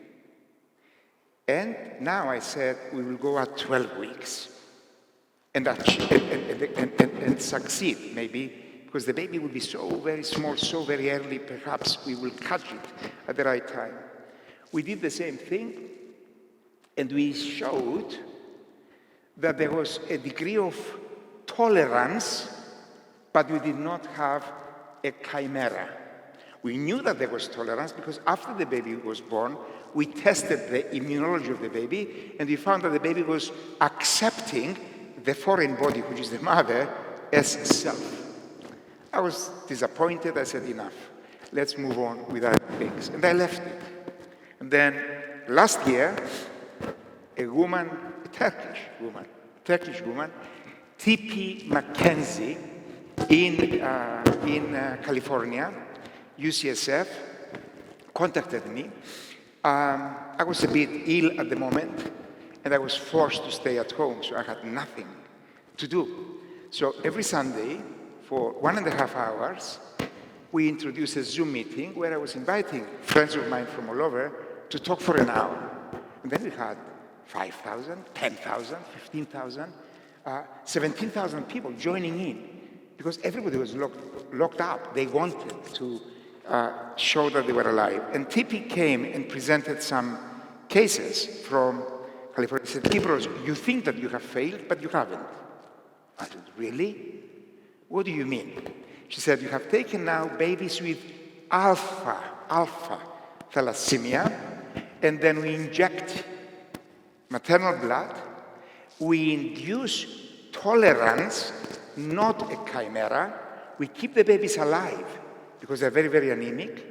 And now I said we will go at 12 weeks and succeed, maybe, because the baby will be so very small, so very early, perhaps we will catch it at the right time. We did the same thing, and we showed that there was a degree of tolerance, but we did not have a chimera. We knew that there was tolerance because after the baby was born, we tested the immunology of the baby, and we found that the baby was accepting the foreign body, which is the mother, as self. I was disappointed. I said, enough. Let's move on with other things. And I left it. And then last year, a woman, a Turkish woman, T.P. Mackenzie in California, UCSF, contacted me. I was a bit ill at the moment, and I was forced to stay at home, so I had nothing to do. So every Sunday, for 1.5 hours, we introduced a Zoom meeting where I was inviting friends of mine from all over to talk for an hour. And then we had 5,000, 10,000, 15,000, 17,000 people joining in because everybody was locked up. They wanted to show that they were alive. And TP came and presented some cases from California. He said, Kypros, you think that you have failed, but you haven't. I said, really? What do you mean? She said, you have taken now babies with alpha thalassemia, and then we inject maternal blood. We induce tolerance, not a chimera. We keep the babies alive because they're very, very anemic.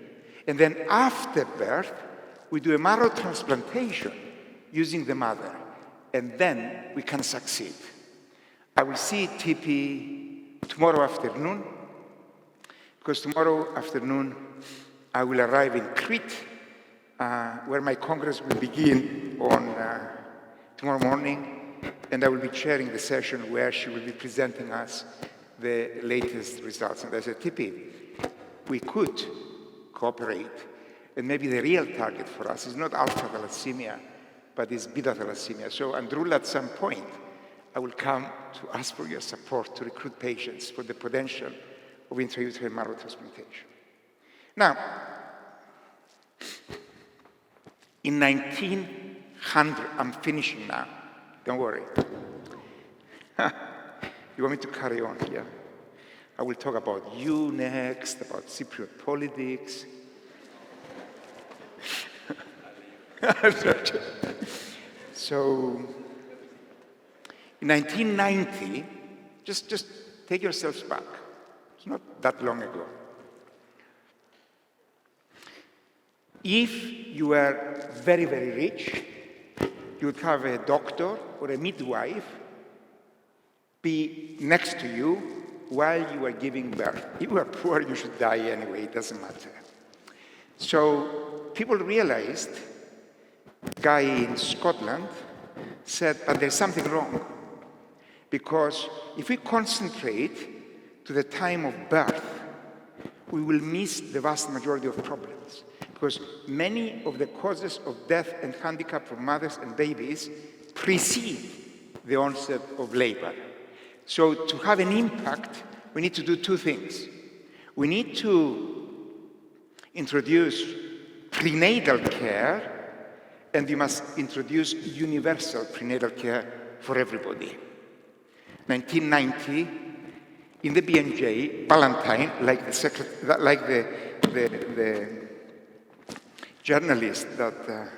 And then after birth, we do a marrow transplantation using the mother. And then we can succeed. I will see TP tomorrow afternoon, because tomorrow afternoon I will arrive in Crete, where my congress will begin on tomorrow morning, and I will be chairing the session where she will be presenting us the latest results. And I said, TP, we could cooperate, and maybe the real target for us is not alpha thalassemia, but is beta thalassemia. So, Andrula, at some point, I will come to ask for your support to recruit patients for the potential of intrauterine marrow transplantation. Now, in 1900, I'm finishing now, don't worry. You want me to carry on here? I will talk about you next, about Cypriot politics. So, in 1990, just take yourselves back. It's not that long ago. If you were very, very rich, you would have a doctor or a midwife be next to you while you were giving birth. If you were poor, you should die anyway, it doesn't matter. So people realized, a guy in Scotland said, but there's something wrong. Because if we concentrate to the time of birth, we will miss the vast majority of problems. Because many of the causes of death and handicap for mothers and babies precede the onset of labor. So to have an impact, we need to do two things. We need to introduce prenatal care, and we must introduce universal prenatal care for everybody. 1990, in the BMJ, Ballantyne, like the journalist that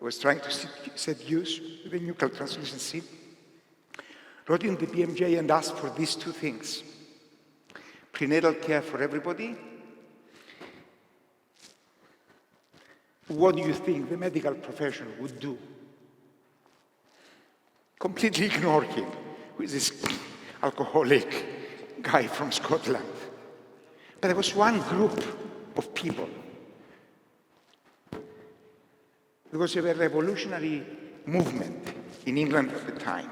was trying to seduce the nuclear translucency, wrote in the BMJ and asked for these two things: prenatal care for everybody. What do you think the medical profession would do? Completely ignore him, who is this alcoholic guy from Scotland. But there was one group of people. There was a revolutionary movement in England at the time.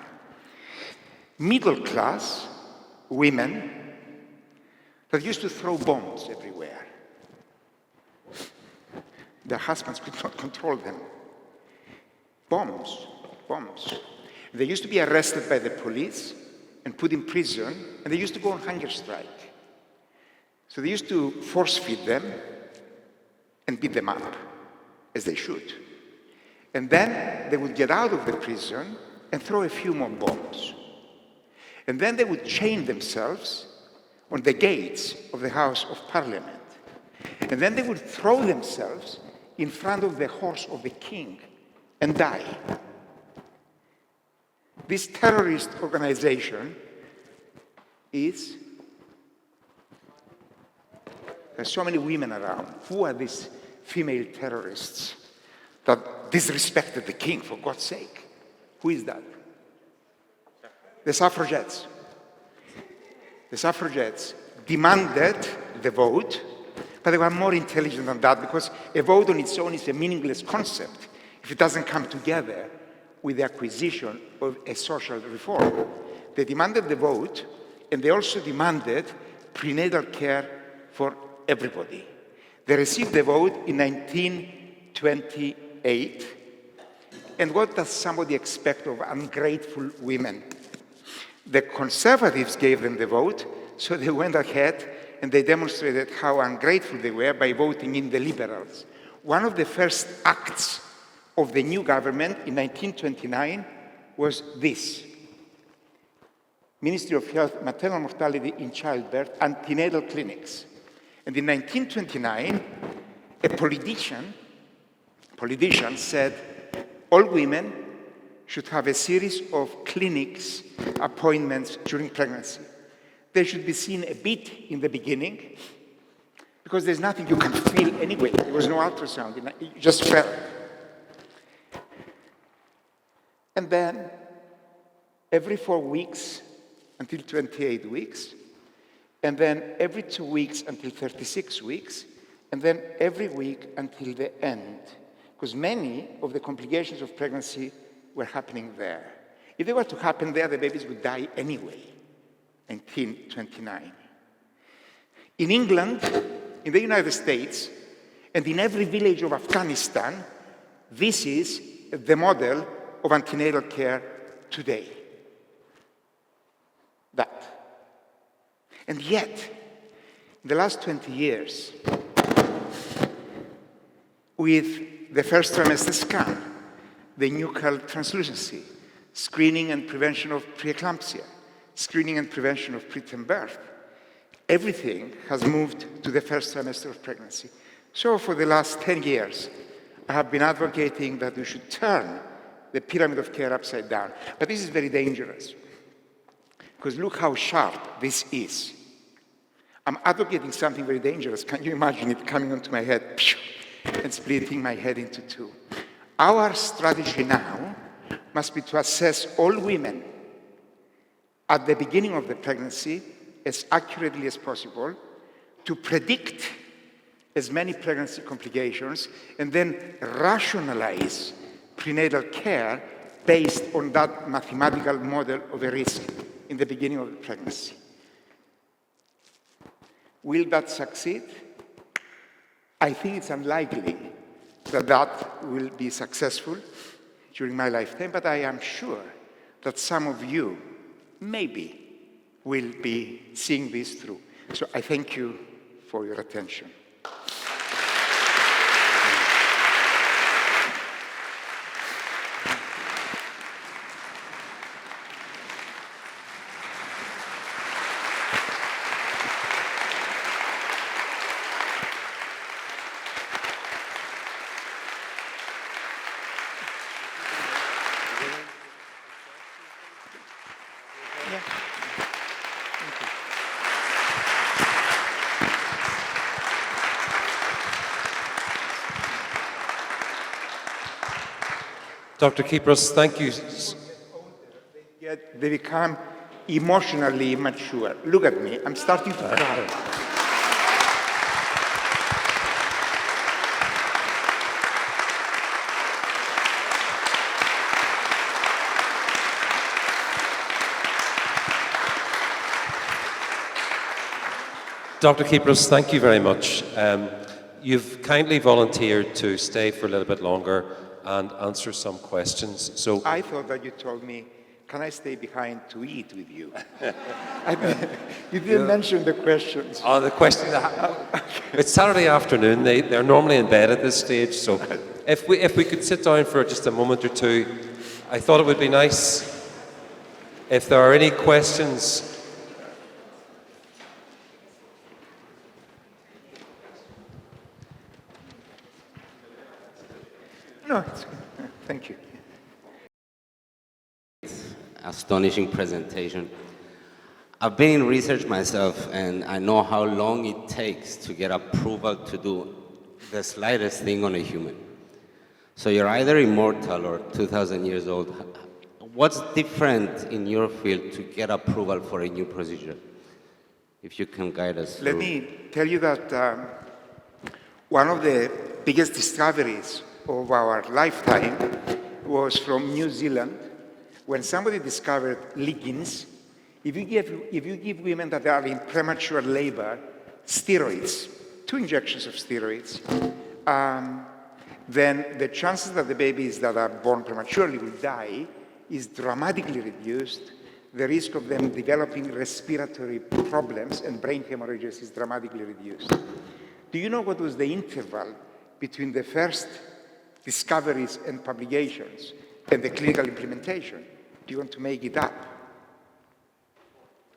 Middle-class women that used to throw bombs everywhere. Their husbands could not control them. Bombs. They used to be arrested by the police and put in prison, and they used to go on hunger strike. So they used to force-feed them and beat them up, as they should. And then they would get out of the prison and throw a few more bombs. And then they would chain themselves on the gates of the House of Parliament. And then they would throw themselves in front of the horse of the king and die. This terrorist organization is there's so many women around. Who are these female terrorists that disrespected the king, for God's sake? Who is that? The suffragettes. The suffragettes demanded the vote, but they were more intelligent than that, because a vote on its own is a meaningless concept if it doesn't come together with the acquisition of a social reform. They demanded the vote, and they also demanded prenatal care for everybody. They received the vote in 1928, and what does somebody expect of ungrateful women? The conservatives gave them the vote, so they went ahead and they demonstrated how ungrateful they were by voting in the liberals. One of the first acts of the new government in 1929 was this: Ministry of Health, Maternal Mortality in Childbirth, Antenatal Clinics. And in 1929, a politician said all women should have a series of clinics appointments during pregnancy. They should be seen a bit in the beginning, because there's nothing you can feel anyway. There was no ultrasound, you just felt. And then every 4 weeks until 28 weeks, and then every 2 weeks until 36 weeks, and then every week until the end, because many of the complications of pregnancy were happening there. If they were to happen there, the babies would die anyway. 1929. In England, in the United States, and in every village of Afghanistan, this is the model of antenatal care today. That. And yet, in the last 20 years, with the first trimester scan, the nuchal translucency, screening and prevention of preeclampsia, screening and prevention of preterm birth, everything has moved to the first trimester of pregnancy. So for the last 10 years, I have been advocating that we should turn the pyramid of care upside down. But this is very dangerous, because look how sharp this is. I'm advocating something very dangerous. Can you imagine it coming onto my head and splitting my head into two? Our strategy now must be to assess all women at the beginning of the pregnancy as accurately as possible, to predict as many pregnancy complications, and then rationalize prenatal care based on that mathematical model of a risk in the beginning of the pregnancy. Will that succeed? I think it's unlikely that that will be successful during my lifetime, but I am sure that some of you maybe will be seeing this through. So I thank you for your attention. Dr. Kypros, thank you. Yet they become emotionally immature. Look at me, I'm starting to cry. Dr. Kypros, thank you very much. You've kindly volunteered to stay for a little bit longer and answer some questions. So I thought that you told me, can I stay behind to eat with you? You didn't mention the questions. the question, it's Saturday afternoon. They're normally in bed at this stage. So if we could sit down for just a moment or two, I thought it would be nice if there are any questions. No, it's good. Thank you. Astonishing presentation. I've been in research myself, and I know how long it takes to get approval to do the slightest thing on a human. So you're either immortal or 2,000 years old. What's different in your field to get approval for a new procedure? If you can guide us through. Let me tell you that one of the biggest discoveries of our lifetime was from New Zealand, when somebody discovered ligands. If you give women that are in premature labor steroids, 2 injections of steroids, then the chances that the babies that are born prematurely will die is dramatically reduced. The risk of them developing respiratory problems and brain hemorrhages is dramatically reduced. Do you know what was the interval between the first discoveries and publications and the clinical implementation? Do you want to make it up?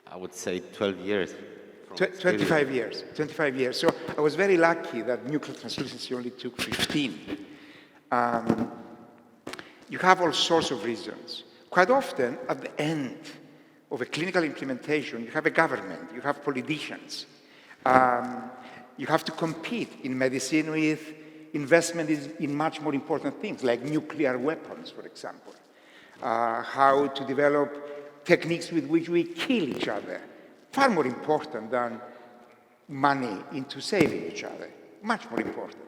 I would say 12 years. 25 years, 25 years. So I was very lucky that nuclear translucency only took 15. You have all sorts of reasons. Quite often, at the end of a clinical implementation, you have a government, you have politicians. You have to compete in medicine with investment in much more important things, like nuclear weapons, for example. How to develop techniques with which we kill each other. Far more important than money into saving each other. Much more important.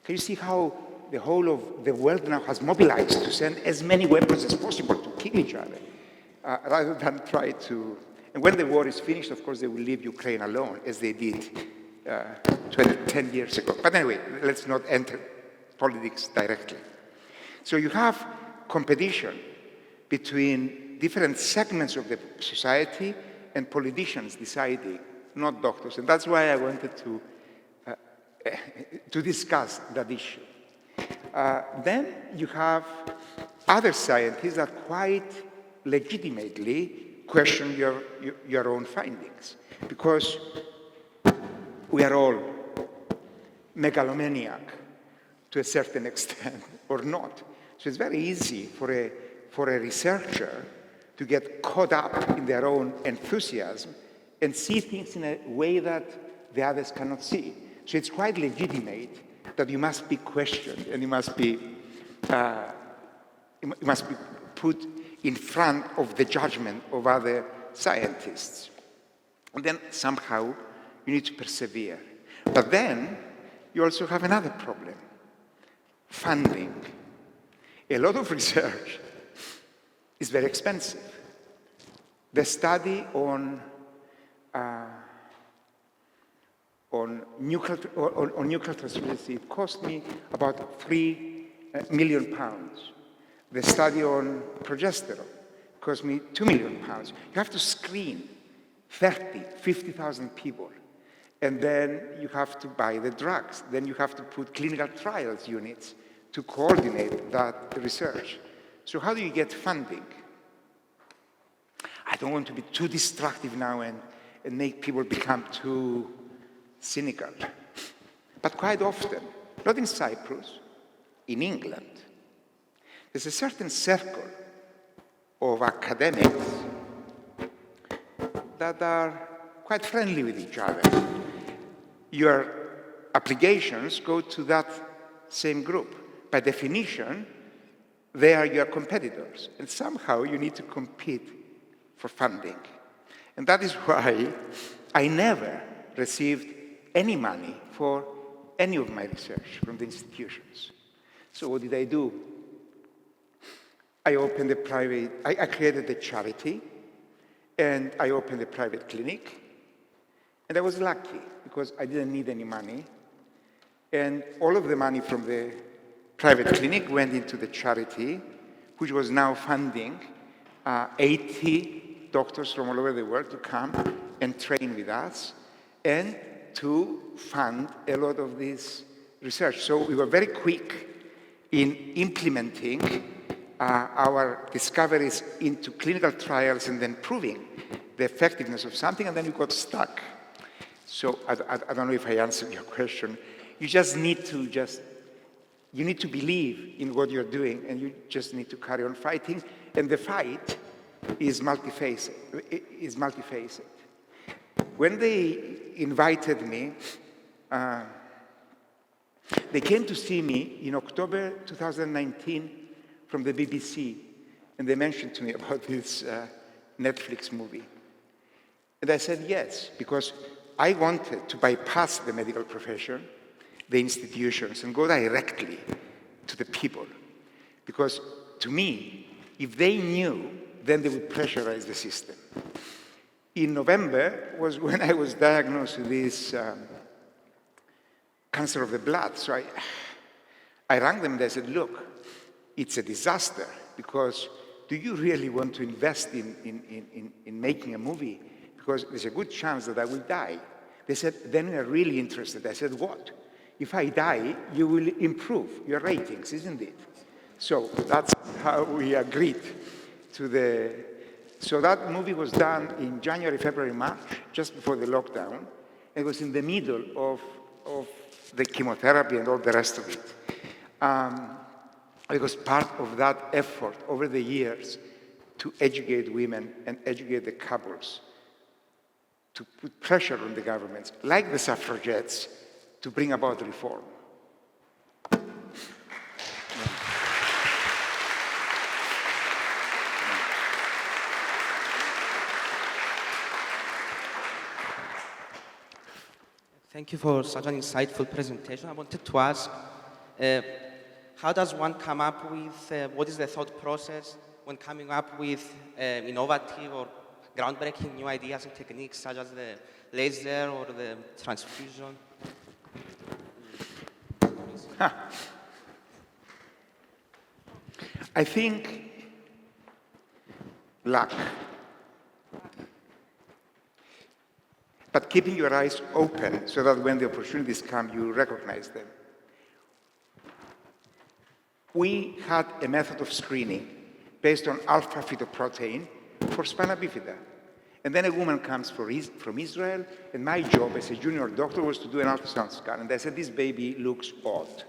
Can you see how the whole of the world now has mobilized to send as many weapons as possible to kill each other, rather than try to... And when the war is finished, of course, they will leave Ukraine alone, as they did 10 years ago. But anyway, let's not enter politics directly. So you have competition between different segments of the society and politicians deciding, not doctors. And that's why I wanted to discuss that issue. Then you have other scientists that quite legitimately question your own findings, because we are all megalomaniac to a certain extent, or not. So it's very easy for a researcher to get caught up in their own enthusiasm and see things in a way that the others cannot see. So it's quite legitimate that you must be questioned and you must be put in front of the judgment of other scientists. And then somehow you need to persevere. But then you also have another problem: funding. A lot of research is very expensive. The study on nuclear translucency, it cost me about £3 million. The study on progesterone cost me £2 million. You have to screen 50,000 people. And then you have to buy the drugs. Then you have to put clinical trials units to coordinate that research. So how do you get funding? I don't want to be too destructive now and make people become too cynical. But quite often, not in Cyprus, in England, there's a certain circle of academics that are quite friendly with each other. Your applications go to that same group. By definition, they are your competitors. And somehow you need to compete for funding. And that is why I never received any money for any of my research from the institutions. So what did I do? I opened I created a charity, and I opened a private clinic. And I was lucky because I didn't need any money. And all of the money from the private clinic went into the charity, which was now funding 80 doctors from all over the world to come and train with us and to fund a lot of this research. So we were very quick in implementing our discoveries into clinical trials and then proving the effectiveness of something, and then we got stuck. So I don't know if I answered your question. You just need to you need to believe in what you're doing, and you just need to carry on fighting. And the fight is multifaceted. When they invited me, they came to see me in October 2019 from the BBC, and they mentioned to me about this Netflix movie. And I said yes, because I wanted to bypass the medical profession, the institutions, and go directly to the people. Because to me, if they knew, then they would pressurize the system. In November was when I was diagnosed with this cancer of the blood. So I rang them and I said, look, it's a disaster, because do you really want to invest in making a movie? Because there's a good chance that I will die. They said, then we are really interested. I said, what? If I die, you will improve your ratings, isn't it? So that's how we agreed to the... So that movie was done in January, February, March, just before the lockdown. It was in the middle of the chemotherapy and all the rest of it. It was part of that effort over the years to educate women and educate the couples, to put pressure on the governments, like the Suffragettes, to bring about reform. Thank you for such an insightful presentation. I wanted to ask, how does one come up with, what is the thought process when coming up with innovative or groundbreaking new ideas and techniques such as the laser or the transfusion? I think luck. But keeping your eyes open so that when the opportunities come, you recognize them. We had a method of screening based on alpha-fetoprotein for Spana Bifida. And then a woman comes from Israel, and my job as a junior doctor was to do an ultrasound scan. And I said, this baby looks odd.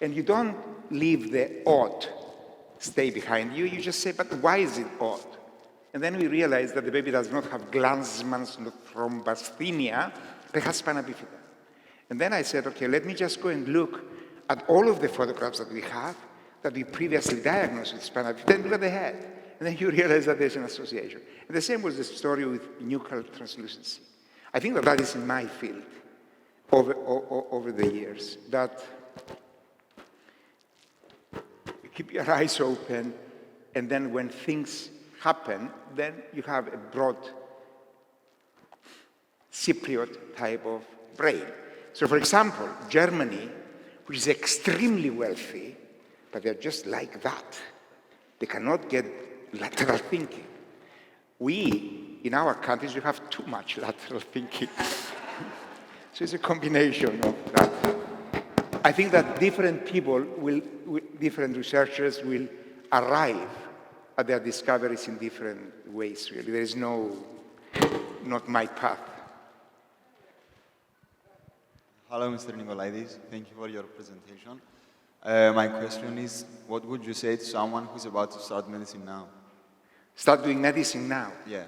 And you don't leave the odd stay behind you. You just say, but why is it odd? And then we realized that the baby does not have Glanzmann's thrombasthenia, but has Spana Bifida. And then I said, okay, let me just go and look at all of the photographs that we have that we previously diagnosed with Spana Bifida, and look at the head. And then you realize that there's an association. And the same was the story with nuchal translucency. I think that that is in my field over the years, that keep your eyes open, and then when things happen, then you have a broad Cypriot type of brain. So for example, Germany, which is extremely wealthy, but they're just like that. They cannot get lateral thinking. We, in our countries, we have too much lateral thinking. So it's a combination of that. I think that different people different researchers will arrive at their discoveries in different ways, really. There is not my path. Hello, Mr. Nicolaides. Thank you for your presentation. My question is, what would you say to someone who's about to start medicine now? Start doing medicine now? Yeah.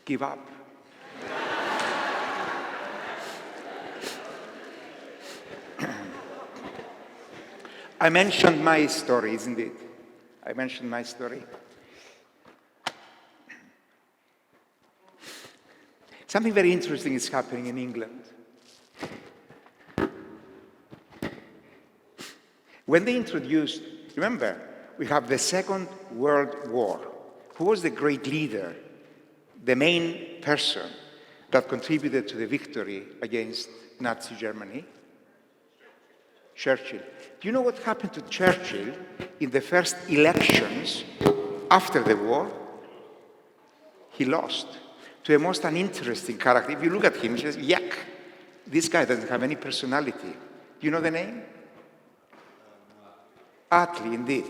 Give up. I mentioned my story, isn't it? I mentioned my story. Something very interesting is happening in England. When they introduced, remember, we have the Second World War. Who was the great leader, the main person that contributed to the victory against Nazi Germany? Churchill. Do you know what happened to Churchill in the first elections after the war? He lost to a most uninteresting character. If you look at him, he says, yuck, this guy doesn't have any personality. Do you know the name? Attlee, indeed.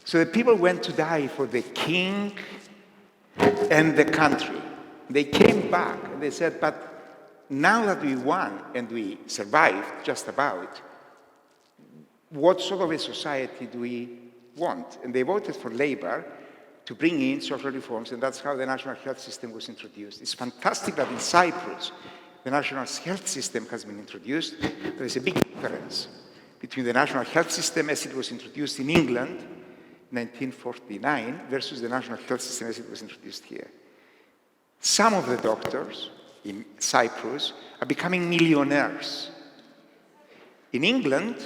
So the people went to die for the king and the country. They came back and they said, but now that we won and we survived just about, what sort of a society do we want? And they voted for Labour, to bring in social reforms, and that's how the national health system was introduced. It's fantastic that in Cyprus, the national health system has been introduced. There is a big difference between the national health system as it was introduced in England, 1949, versus the national health system as it was introduced here. Some of the doctors in Cyprus are becoming millionaires. In England,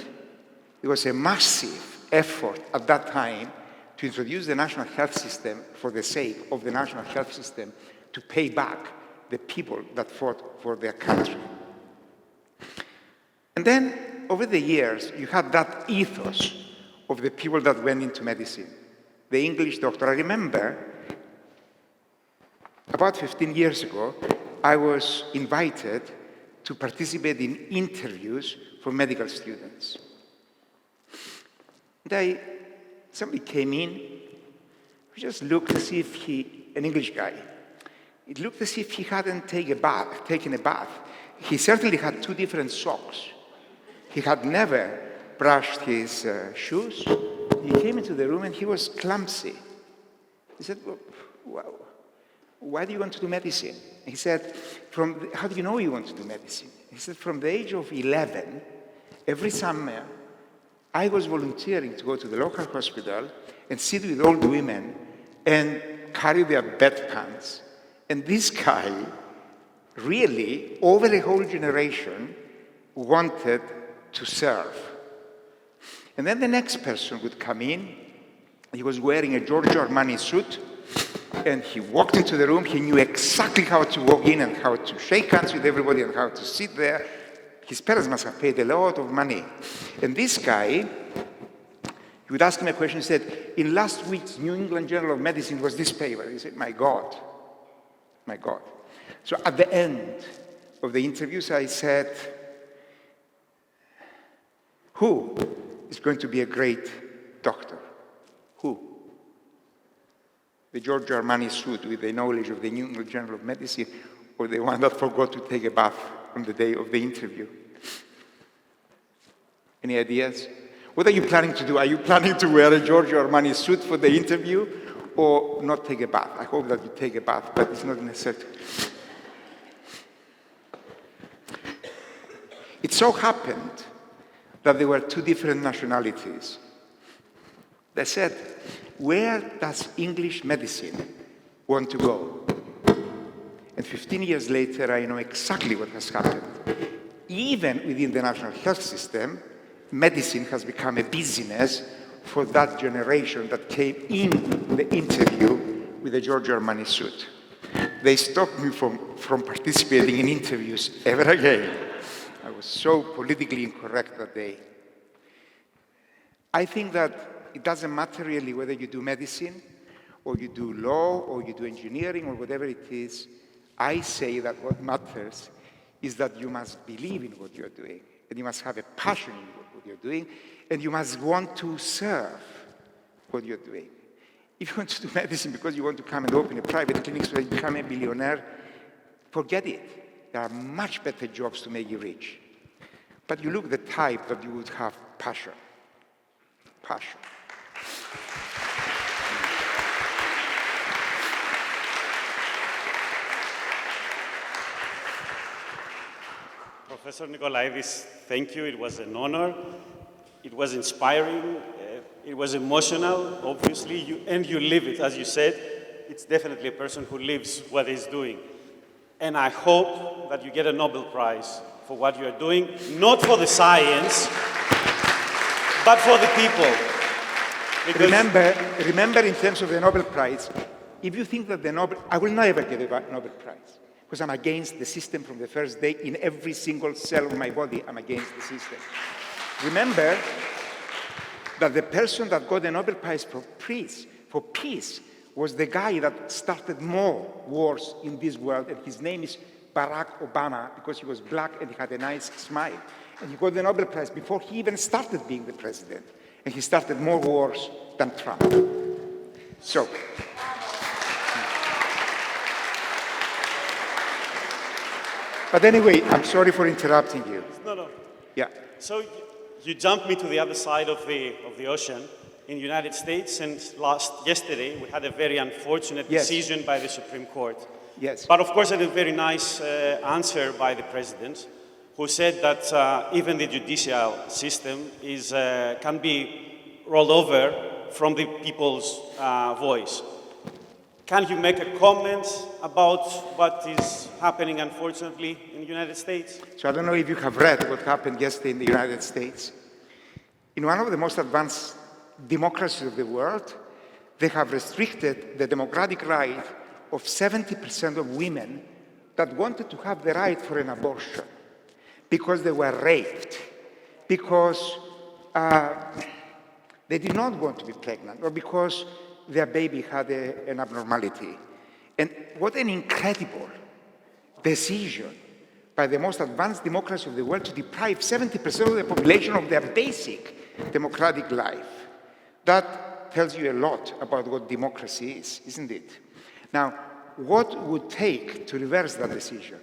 there was a massive effort at that time to introduce the national health system for the sake of the national health system to pay back the people that fought for their country. And then, over the years, you had that ethos of the people that went into medicine. The English doctor, I remember, about 15 years ago, I was invited to participate in interviews for medical students. And somebody came in, we just looked to see if an English guy, it looked as if he hadn't taken a bath. He certainly had 2 different socks. He had never brushed his shoes. He came into the room and he was clumsy. He said, well, why do you want to do medicine? He said, how do you know you want to do medicine? He said, from the age of 11, every summer, I was volunteering to go to the local hospital and sit with old women and carry their bedpans. And this guy really, over a whole generation, wanted to serve. And then the next person would come in. He was wearing a Giorgio Armani suit, and he walked into the room. He knew exactly how to walk in and how to shake hands with everybody and how to sit there. His parents must have paid a lot of money. And this guy, you would ask him a question, he said, in last week's New England Journal of Medicine was this paper. He said, my God. My God. So at the end of the interviews, I said, who is going to be a great doctor? Who? The Giorgio Armani suit with the knowledge of the New England Journal of Medicine, or the one that forgot to take a bath on the day of the interview? Any ideas? What are you planning to do? Are you planning to wear a Giorgio Armani suit for the interview or not take a bath? I hope that you take a bath, but it's not necessary. It so happened that there were 2 different nationalities. They said, where does English medicine want to go? And 15 years later, I know exactly what has happened. Even within the national health system, medicine has become a business for that generation that came in the interview with the Giorgio Armani suit. They stopped me from participating in interviews ever again. I was so politically incorrect that day. I think that it doesn't matter really whether you do medicine, or you do law, or you do engineering, or whatever it is. I say that what matters is that you must believe in what you're doing, and you must have a passion in what you're doing, and you must want to serve what you're doing. If you want to do medicine because you want to come and open a private clinic so that you become a billionaire, forget it. There are much better jobs to make you rich. But you look the type that you would have passion. Passion. Professor Nicolaides, thank you. It was an honor. It was inspiring. It was emotional, obviously, you live it. As you said, it's definitely a person who lives what he's doing. And I hope that you get a Nobel Prize for what you're doing, not for the science, but for the people. Remember in terms of the Nobel Prize, if you think that I will never get a Nobel Prize, because I'm against the system from the first day. In every single cell of my body, I'm against the system. Remember that the person that got the Nobel Prize for peace was the guy that started more wars in this world, and his name is Barack Obama, because he was black and he had a nice smile. And he got the Nobel Prize before he even started being the president. And he started more wars than Trump. So, but anyway, I'm sorry for interrupting you. No. Yeah. So you jumped me to the other side of the ocean in the United States, and yesterday we had a very unfortunate Yes. decision by the Supreme Court. Yes. But of course, I had a very nice answer by the President, who said that even the judicial system can be rolled over from the people's voice. Can you make a comment about what is happening, unfortunately, in the United States? So I don't know if you have read what happened yesterday in the United States. In one of the most advanced democracies of the world, they have restricted the democratic right of 70% of women that wanted to have the right for an abortion because they were raped, because they did not want to be pregnant, or because their baby had an abnormality. And what an incredible decision by the most advanced democracy of the world to deprive 70% of the population of their basic democratic life. That tells you a lot about what democracy is, isn't it? Now, what would take to reverse that decision?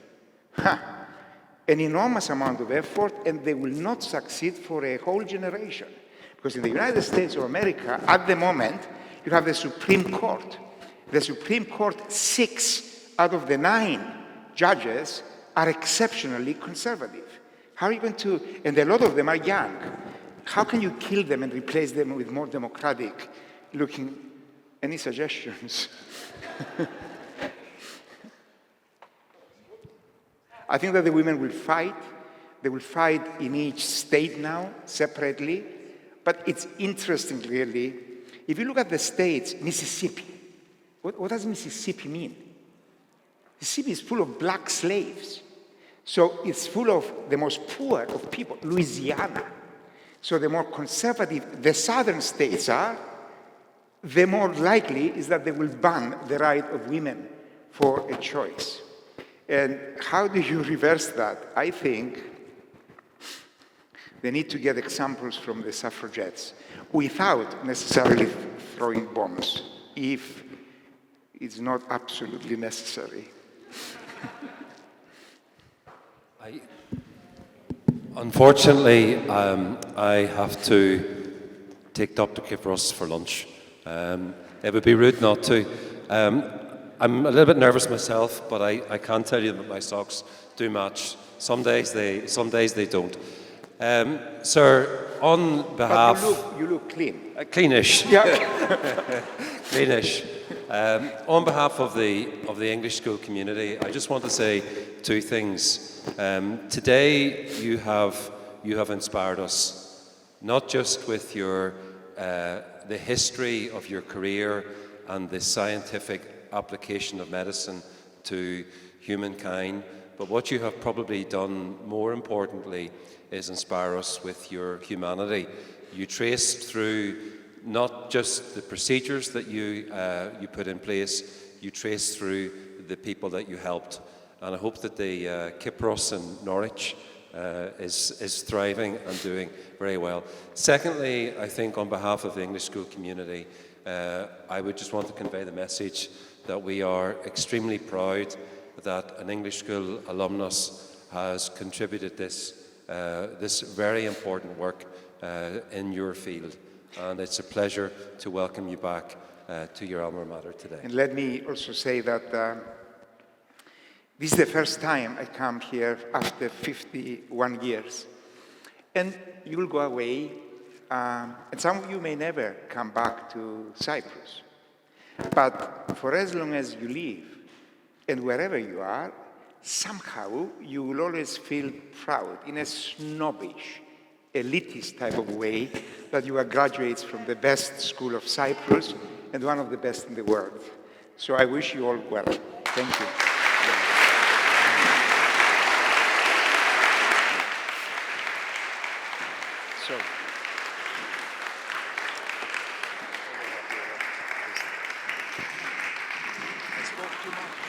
An enormous amount of effort, and they will not succeed for a whole generation. Because in the United States of America, at the moment, you have the Supreme Court. The Supreme Court, 6 out of the 9 judges are exceptionally conservative. How are you going to, and a lot of them are young, how can you kill them and replace them with more democratic looking? Any suggestions? I think that the women will fight. They will fight in each state now, separately. But it's interesting, really. If you look at the states, Mississippi, what does Mississippi mean? Mississippi is full of black slaves. So it's full of the most poor of people, Louisiana. So the more conservative the southern states are, the more likely is that they will ban the right of women for a choice. And how do you reverse that? I think they need to get examples from the suffragettes without necessarily throwing bombs, if it's not absolutely necessary. Unfortunately, I have to take Dr. Kypros for lunch. It would be rude not to. I'm a little bit nervous myself, but I can tell you that my socks do match. Some days they don't. Sir, on behalf... But you look clean. Cleanish. Yeah. Cleanish. On behalf of the English school community, I just want to say 2 things. Today, you have inspired us, not just with your the history of your career and the scientific application of medicine to humankind, but what you have probably done more importantly is inspire us with your humanity. You traced through not just the procedures that you put in place, you traced through the people that you helped. And I hope that the Kypros in Norwich is thriving and doing very well. Secondly, I think on behalf of the English school community, I would just want to convey the message that we are extremely proud that an English school alumnus has contributed this very important work in your field. And it's a pleasure to welcome you back to your alma mater today. And let me also say that this is the first time I come here after 51 years. And you will go away, and some of you may never come back to Cyprus. But for as long as you live, and wherever you are, somehow you will always feel proud in a snobbish, elitist type of way that you are graduates from the best school of Cyprus and one of the best in the world. So I wish you all well. Thank you. So, I spoke too much.